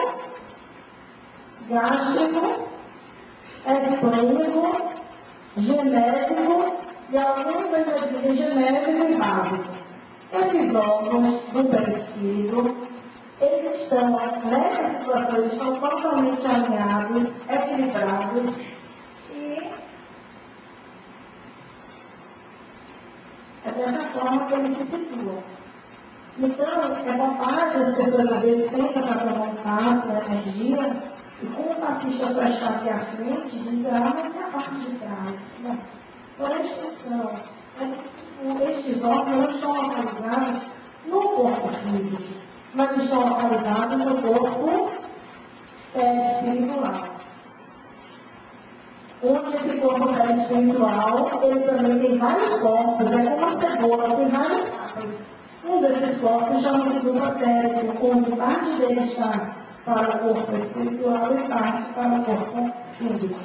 gástrico, esplênico, genético de alguns organismos genéricos e básicos. Esses órgãos do perispírito, eles estão, nessa situação, eles estão totalmente alinhados, equilibrados e é dessa forma que eles se situam. Então, é bobagem as pessoas às vezes sentam para tomar um passe, energia, e como o passista só está aqui à frente, diz, mas é a parte de trás. Não. Presta atenção. Estes órgãos não estão localizados no corpo físico, mas estão localizados no corpo espiritual. Onde esse corpo espiritual, ele também tem vários corpos, é como uma cebola, tem várias capas. Um desses corpos chama-se do matérico, onde parte dele está para o corpo espiritual e parte para o corpo físico.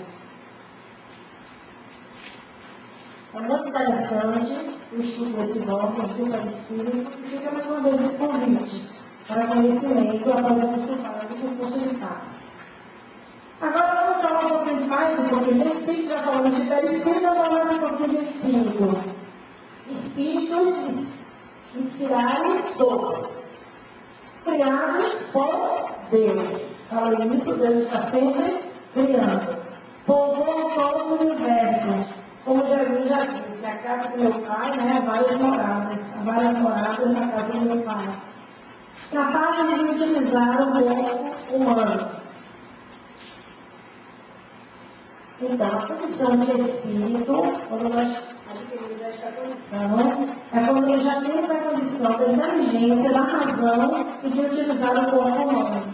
É muito interessante o estudo desses órgãos do perispírito e fica mais uma vez esse convite para conhecimento após o curso básico, o curso de paz. Agora vamos falar um pouquinho mais, um pouquinho de espírito, já falamos de perispírito, vamos falar um pouquinho de espírito. Espíritos inspirados sobre, criados por Deus. Falei isso, Deus está sempre criando. Povoam todo o universo. Como Jesus já disse, a casa do meu pai, né, há várias moradas na casa do meu pai. Capazes de utilizar o corpo humano. Então, a condição de espírito, quando nós adquirimos esta condição, é quando ele já tem essa condição da inteligência, da razão e de utilizar o corpo humano.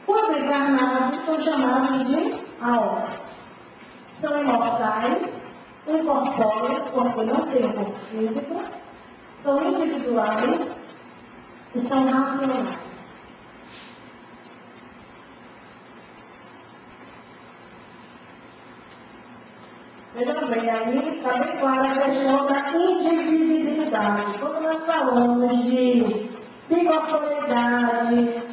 Quando encarnados, são chamados de almas. São imortais, incorpóreos, porque não têm corpo físico, são individuais e são racionais. Veja bem, aí está bem clara a questão da indivisibilidade. Quando nós falamos de bicorporeidade,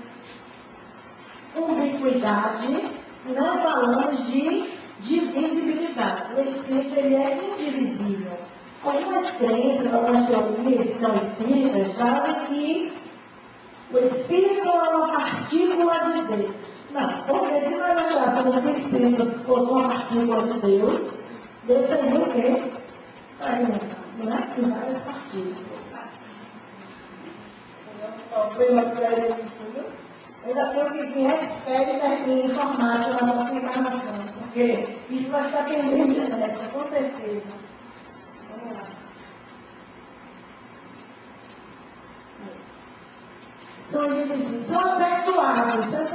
ubiquidade, nós falamos de divisibilidade. O espírito ele é indivisível. Algumas crenças, algumas teorias que são espíritas falam que o espírito é uma partícula de Deus. Não, porque se nós achássemos que o espírito fosse uma partícula de Deus, Deus seria o quê? Fragmentado, né? Em várias partículas. O problema que ainda tem que vir expert em informática na nossa encarnação, porque isso vai ficar pendente nessa, com certeza. Vamos lá. São indivíduos, são assexuados. Você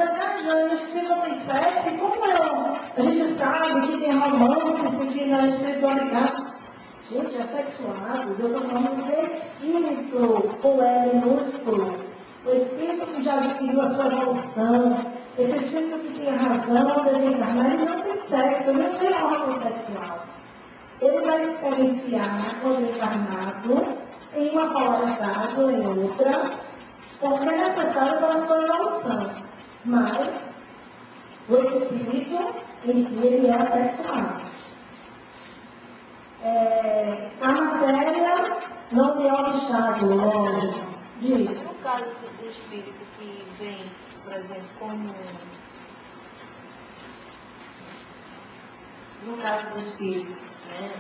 se não tem sexo, como a gente sabe que tem romance, que na espiritualidade. Gente, assexuados, eu estou falando de espírito, com L minúsculo. O espírito que já adquiriu a sua evolução, esse espírito que tem a razão de encarnar, ele não tem sexo, ele não tem órgão sexual. Ele vai experienciar, quando encarnado, em uma polaridade ou em outra, porque é necessário para a sua evolução. Mas o espírito em si ele é assexuado. A matéria não tem obstáculo, lógico. No caso do espírito que vem, por exemplo, como... No caso do espírito, né,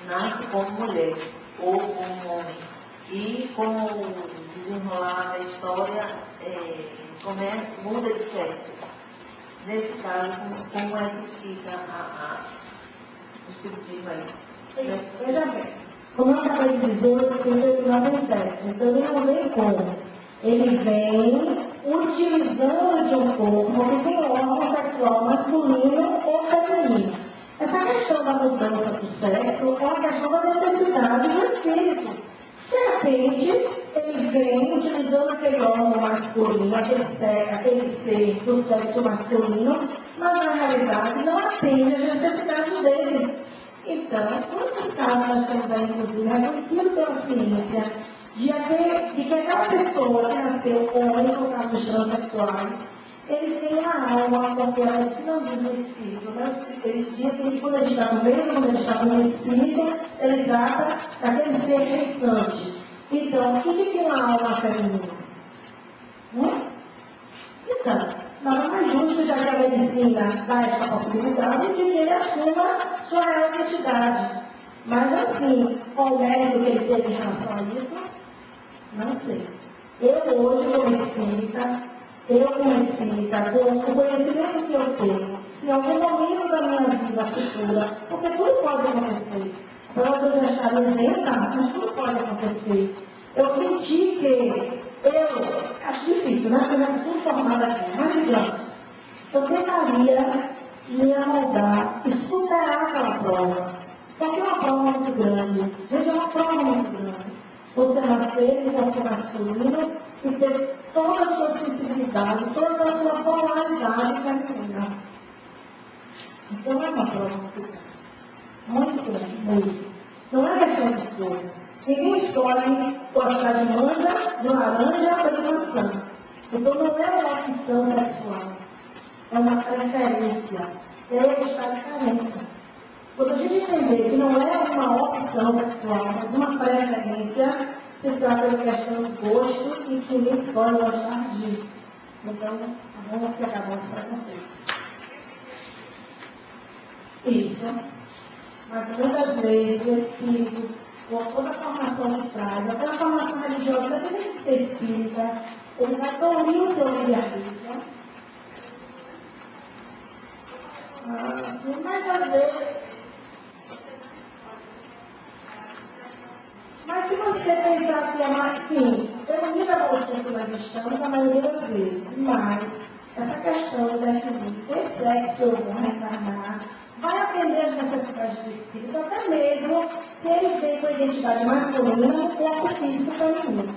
nasce como mulher ou como homem. E com o desenrolar da história, muda de sexo. Nesse caso, como é que fica o espiritismo aí? Veja bem. Como eu acabei de dizer, o espírito não tem sexo, então ele não vem como. Ele vem utilizando de um corpo que tem órgão sexual masculino ou feminino. Essa questão da mudança do sexo é uma questão da necessidade do espírito. De repente, ele vem utilizando aquele órgão masculino, aquele ser do sexo masculino, mas na realidade não atende às necessidades dele. Então, quantos casos nós temos aí, inclusive, reconhecido pela ciência, de que aquela pessoa que nasceu com homens ou casos transexuais, eles têm uma alma, porque eles não dizem o espírito, né? Eles dizem que quando ele está no meio, quando ele está no espírito, ele trata daquele ser pensante. Então, o que tem uma alma feminina? Então, nada mais justo, já que a medicina dá essa possibilidade, de que ele assuma sua real identidade. Mas assim, qual o mérito que ele teve em relação a isso? Não sei. Eu hoje, como espírita, com o conhecimento que eu tenho, se em algum momento da minha vida futura, porque tudo pode acontecer, apesar de eu já estar isenta, mas tudo pode acontecer. Eu senti que acho difícil, né? Porque eu já estou formada aqui, mas digamos, eu tentaria me amoldar e superar aquela prova. Porque é uma prova muito grande. Veja, é uma prova muito grande. Você nascer em corpo masculino e ter toda a sua sensibilidade, toda a sua polaridade feminina. Então é uma prova muito grande. Muito grande mesmo. Não é questão de escolha. Ninguém escolhe gostar de manga, de laranja ou de maçã. Então não é uma opção sexual. É uma preferência. E aí é que está a diferença. Quando a gente entender que não é uma opção sexual, mas uma preferência, se trata de questão de gosto e que ninguém escolhe gostar de. Então, vamos acabar os preconceitos. Isso. Mas muitas vezes o espírito, com toda a formação que traz, até a formação religiosa, até tem que ser espírita, ele vai tolir o seu livre-arbítrio. Mas às vezes. Mas se você pensar que é mais sim, eu não digo a você que nós estamos a maioria das vezes, mas essa questão de definir que sexo eu vou reencarnar, vai atender às necessidades do espírito, até mesmo se ele tem com a identidade masculina no corpo físico feminino.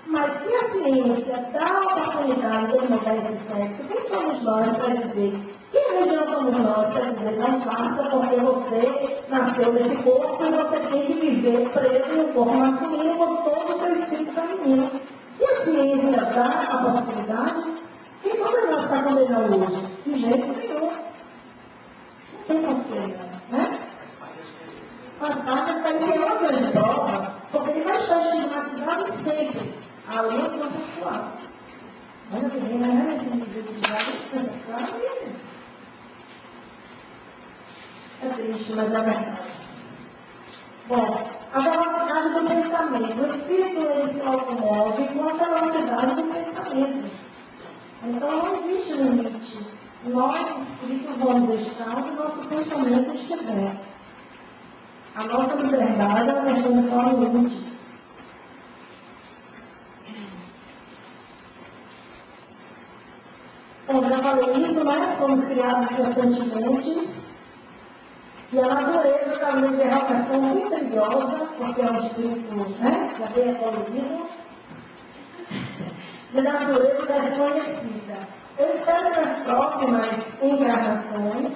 Mas se a ciência dá a oportunidade de mudar esse sexo, quem somos nós para dizer? Que religião somos nós para dizer não faça porque você nasceu nesse corpo e você tem que viver preso no corpo masculino com todo o seu espírito feminino? Se a ciência dá a possibilidade, quem somos nós para condenar hoje? De jeito nenhum. Não tem porquê, né? Mas Sacas tem uma grande prova, porque ele vai estar estigmatizado sempre. Além do sexual. Olha que bem, né? Esse nível de sexual é triste, mas é verdade. Bom, a velocidade do pensamento. O espírito ele se locomove com a velocidade do pensamento. Então não existe limite. Nós, espíritos, vamos estar onde o nosso pensamento estiver. A nossa liberdade é uma questão de qual limite. Como já falei isso, nós somos criados constantemente e a natureza também de relação muito perigosa, porque é um espírito, né, já bem evoluído, de natureza desconhecida. Eu espero que nas próximas encarnações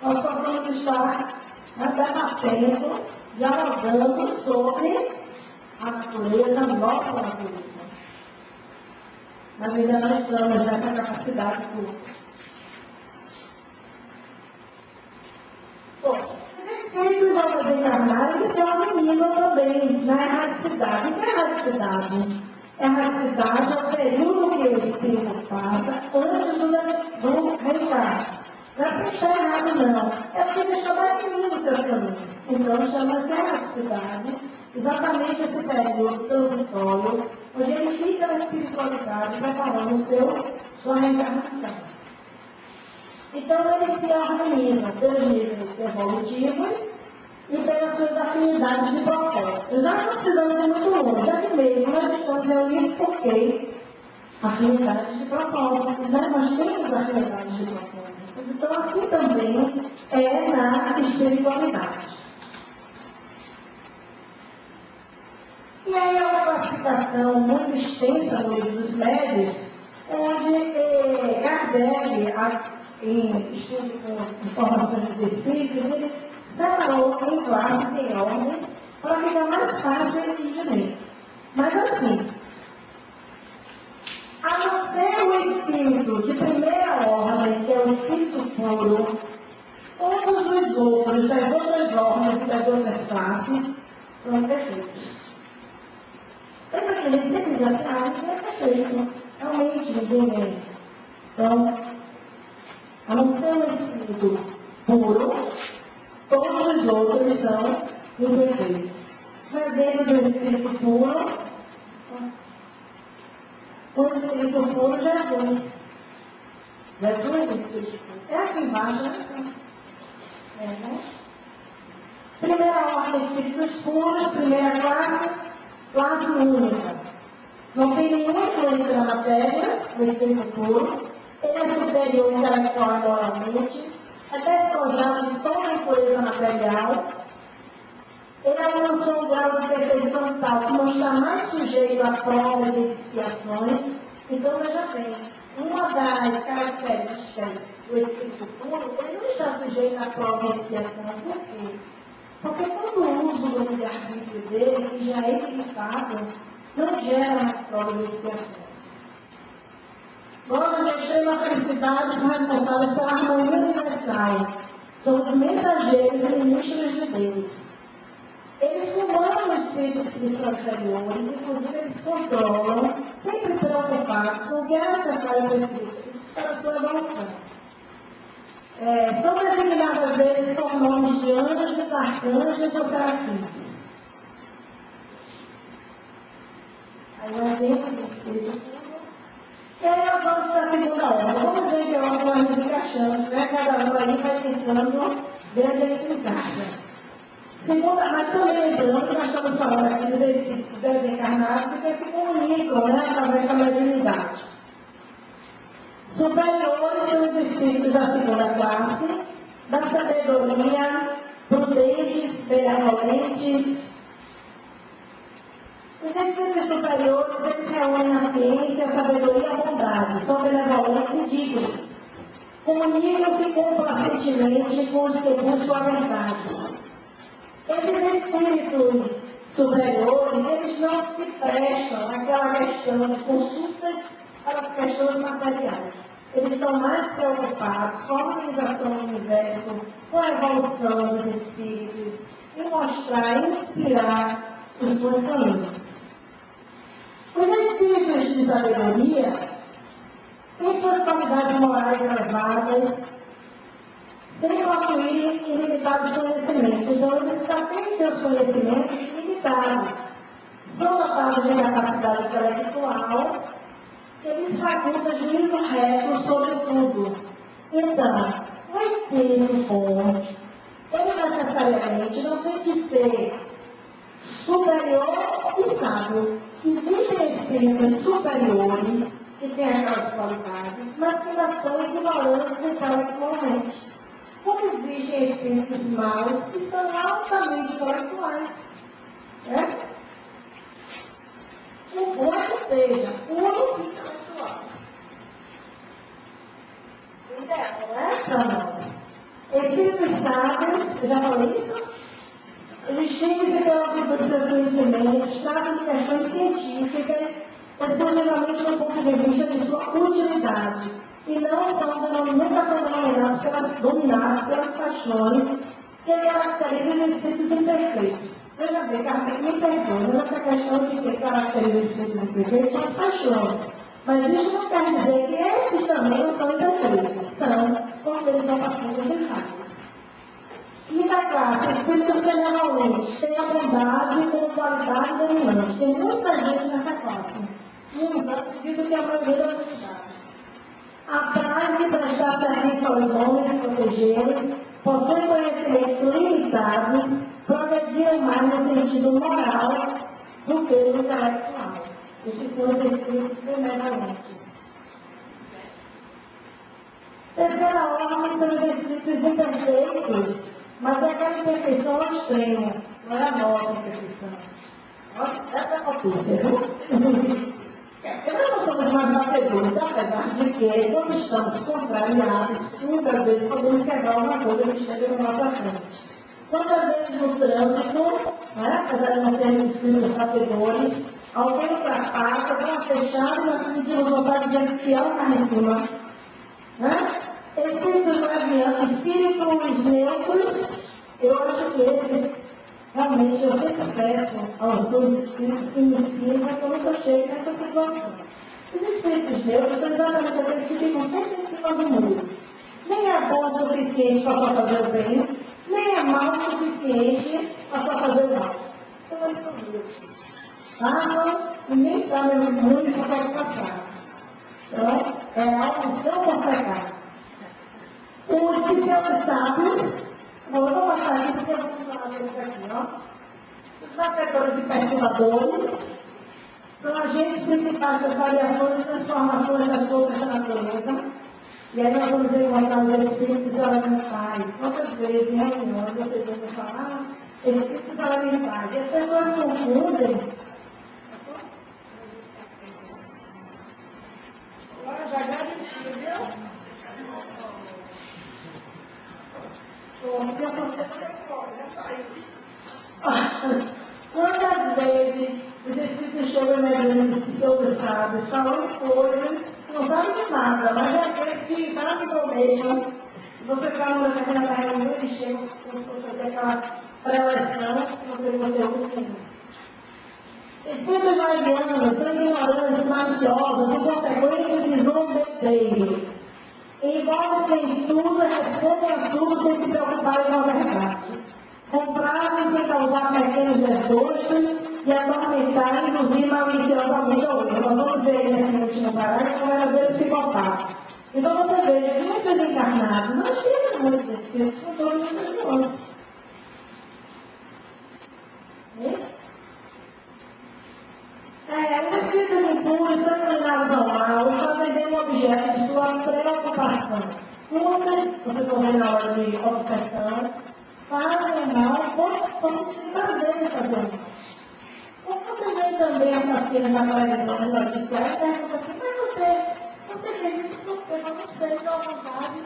nós possamos estar debatendo, dialogando sobre a natureza, a nossa natureza. Mas ainda não estamos nessa capacidade toda. Bom, os espíritos já desencarnaram e são uma menina também na erradicidade. O que é erradicidade? Erradicidade é o período que o espírito passa antes do reencarno. Não é porque está errado, não. É porque ele está definindo os seus caminhos. Então, chama-se erradicidade, exatamente esse período transitório, onde ele fica na espiritualidade, preparando sua reencarnação. Então, ele se organiza pelos níveis evolutivos e pelas suas afinidades de propósito. Nós não precisamos ir muito longe, aqui mesmo nós estamos reunidos porque afinidades de propósito, né? Nós temos afinidades de propósito. Então, assim também é na espiritualidade. E aí é uma classificação muito extensa no livro dos médios, onde Kardec, em estudo com informações dos espíritos, ele separou em classes, em ordens, para ficar mais fácil o entendimento. Mas assim, a não ser o espírito de primeira ordem, que é o espírito puro, todos os outros, das outras ordens e das outras classes, são perfeitos. Lembra que a gente sempre diz assim, ninguém é perfeito. Realmente, ninguém é. Então, a não ser um espírito puro, todos os outros são imperfeitos. Um exemplo do espírito puro, o espírito puro, Jesus. Jesus, o espírito puro. É aqui embaixo, né? Primeira ordem, espíritos puros, primeira classe única. Não tem nenhuma influência na matéria, no espírito puro. Ele é superior intelectual e moralmente, é despojado de toda a impureza material. Ele alcançou um grau de perfeição tal que não está mais sujeito a provas e expiações. Então, veja bem, uma das características do espírito puro, ele não está sujeito a prova e expiação. Por quê? Porque todo o uso do livre-arbítrio dele, que já é ilimitado, não gera mais provas e expiações. Nós deixamos a felicidade são responsáveis pela harmonia universal. São os mensageiros e ministros de Deus. Eles comandam os espíritos que são inferiores, inclusive eles controlam, sempre preocupados com o que é necessário para esses espíritos para a sua evolução. São designadas eles com nomes de anjos, arcanjos ou serafins. Aí um exemplo do espírito. E aí nós vamos para a segunda ordem. Vamos ver que a ordem vai nos encaixando, né? Cada um aí vai tentando ver onde ele se encaixa. Segunda, mas também lembrando que nós estamos falando aqui dos espíritos desencarnados que se comunicam, né? Através da mediunidade. Superiores são os espíritos da segunda classe, da sabedoria, prudentes, benevolentes. Os espíritos superiores, eles reúnem a ciência, a sabedoria e a bondade, são benevolentes e dignos. Comunicam-se complacentemente com os que buscam a verdade. Esses espíritos superiores, eles não se prestam àquela questão de consultas para as questões materiais. Eles estão mais preocupados com a organização do universo, com a evolução dos espíritos, e mostrar e inspirar os seus caminhos. Os espíritos de sabedoria têm suas qualidades morais elevadas, sem possuir ilimitados conhecimentos. Então, eles já têm seus conhecimentos limitados. São dotados de capacidade intelectual, eles facultam juízo reto sobre tudo. Então, o espírito forte, ele necessariamente não tem que ser superior e sábio. Existem espíritos superiores que têm aquelas qualidades, mas que ainda são ignorantes intelectualmente. Como existem espíritos maus que são altamente intelectuais. Né? O bom é que seja puro intelectual. Entendeu? Não é para nós. Espíritos sábios, eu já falei isso? Eles têm que ter a vida dos seus conhecimentos, sabem de questões científicas, exclusivamente do ponto de vista de sua utilidade. E não são nunca são dominados pelas paixões que caracterizam os espíritos imperfeitos. Veja bem, me perdoe, mas essa questão de que caracteriza os espíritos imperfeitos são as paixões. Mas isso não quer dizer que esses também não são imperfeitos. São, porque eles são paixões e falhas. E na classe, espíritos benevolentes têm a bondade como qualidade dominante. Tem muita gente nessa classe. Muita, acredito que a maioria da humanidade. Atrás de prestar serviço aos homens e protegê-los, possuem conhecimentos limitados, progrediram mais no sentido moral do que no intelectual. Esses são os espíritos benevolentes. Terceira ordem são os espíritos imperfeitos, mas é aquela imperfeição ao extremo, não é a nossa imperfeição. Essa é a notícia, viu? Nós não somos mais batedores, apesar de que, quando estamos contrariados, muitas vezes podemos quebrar uma coisa que esteja na nossa frente. Quantas vezes no trânsito, né, apesar de não sermos espíritos batedores, alguém ultrapassa, dá uma fechada e nós sentimos vontade de enfiar o carro em cima. Né? Espíritos levianos, espíritos neutros, eu acho que esses, realmente, eu sempre peço aos dois espíritos que me ensinem, mas eu nunca chego nessa situação. Os espíritos neutros são exatamente aqueles que ficam sempre em cima do muro. Nem é bom o suficiente para só fazer o bem, nem é mal o suficiente para só fazer o mal. Então, eles são neutros. Passam e nem sabem muito o que vai passar. Então, é a opção por pecar. Os pequenos sábios, vou passar aqui porque eu vou funcionar deles aqui, ó. Os afetores e perturbadores são agentes principais das variações e transformações das forças da natureza. E aí nós vamos encontrar os espíritos elementais. Quantas vezes em reuniões vocês vão falar espíritos elementais? E as pessoas confundem. Agora já agradeci, viu? Porque eu só tenho fora, já saiu. Quantas vezes os espíritos chegam na igreja que são sábios, falando coisas que não sabem de nada, mas é aqueles que dão information. Você fala naquela reunião e chega como se fosse aquela pré-eleção que não tem conteúdo nenhum. Espíritos marianos são ignorantes, maliciosos, e consequências de zombeteiros. Envolvem-se em tudo, respondem a tudo sem se preocuparem com a verdade. Compraram sem causar pequenos desgostos e atormentar, induzir maliciosamente ao outro. Nós vamos ver nesse último parágrafo como verdadeiro psicopata. Então você veja que muitos encarnados não chegam muitos espíritos com todas as nuances. Os espíritos impuros são inclinados ao mal e fazem bem o objeto de sua preocupação. Muitas, vocês vão ver na hora de obsessão, fazem mal como se fazerem fazer mal. Como você vê também as pastilhas na televisão, nos noticiários, pergunta assim, mas você fez isso porque eu não sei, dá vontade,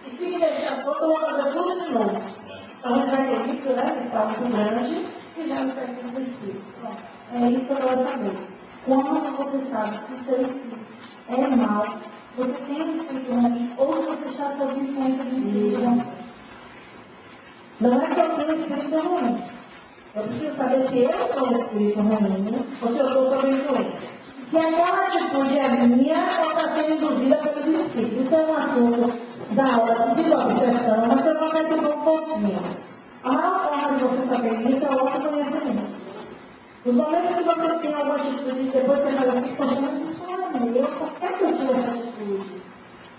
e se me deixar todo, eu vou fazer tudo de novo. Então, já acredito, né, que está muito grande, e já me pergunto do espírito. Bom, é isso que eu quero saber. Quando você sabe que seu espírito é mau, você tem um espírito ruim, ou se você está sob influência de um espírito ruim. Não é que eu tenho espírito ruim. Eu preciso saber se eu sou um espírito ruim ou se eu estou sob influência. Se aquela atitude é minha ou está sendo induzida pelos espíritos. Isso é um assunto da aula de obsessão, mas eu vou antecipar um pouquinho. A maior forma de você saber isso é o autoconhecimento. Os momentos que você tem alguma atitude e depois você fala assim, poxa, mas isso não é meu, por que eu tive essa atitude?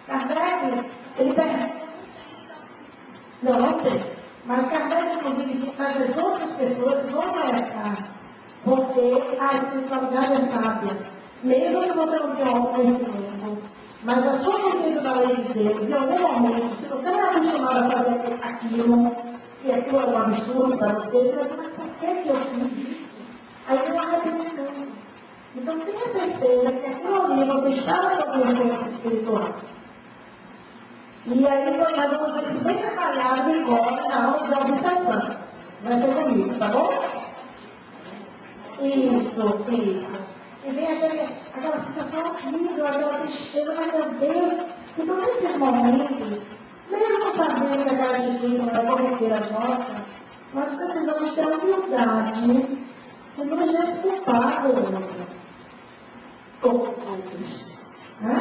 Kardec, ele pergunta. Não tem. Mas Kardec, inclusive, faz as outras pessoas vão alertar, porque a espiritualidade é sábia. Mesmo que você não tenha autoconhecimento, mas a sua consciência da lei de Deus, em algum momento, se você não é acostumado a fazer aquilo, e aquilo é um absurdo para você vai dizer, mas por que eu fiz isso? Aí tem um arrependimento. Então tenha certeza que aquilo ali você está sob influência espiritual. E aí nós vamos ver isso bem detalhado agora na aula de observação. Vai ser comigo, tá bom? Isso. E vem aquela sensação horrível, aquela tristeza, mas meu Deus, então nesses momentos, mesmo sabendo que aquela atitude não é corriqueira nossa, nós precisamos ter a humildade de nos desculpar do outros. Né?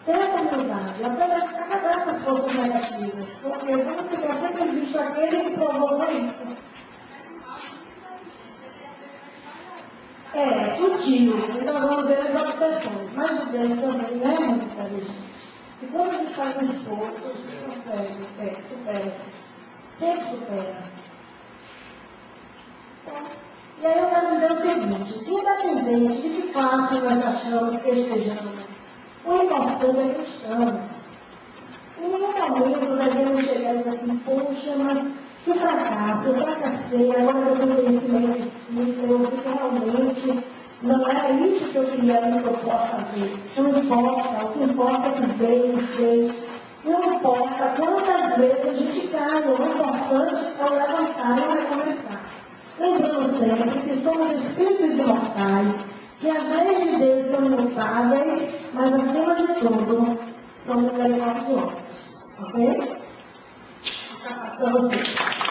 Ter essa humildade, apenas acabar com as forças negativas, porque vamos ficar sempre visto aquele que provoca isso. É sutil, e nós vamos ver as obsessões, mas o dele também é muito inteligente. E quando a gente faz um esforço, a gente consegue, supera-se, sempre supera. E aí eu quero dizer o seguinte, independente de que classe nós achamos que estejamos, o importante é que estamos. Em nenhum momento devemos chegar e dizer assim, poxa, mas que fracasso, eu fracassei, agora eu tenho conhecimento espírita, eu vi que realmente não era isso que eu queria me propor a fazer. Não importa, o que importa é que veio e fez. Não importa quantas vezes a gente cai, o importante lembrando sempre que somos espíritos imortais, que as leis de Deus são imutáveis, mas acima de tudo, somos misericordiosos. Ok? Está passando aqui.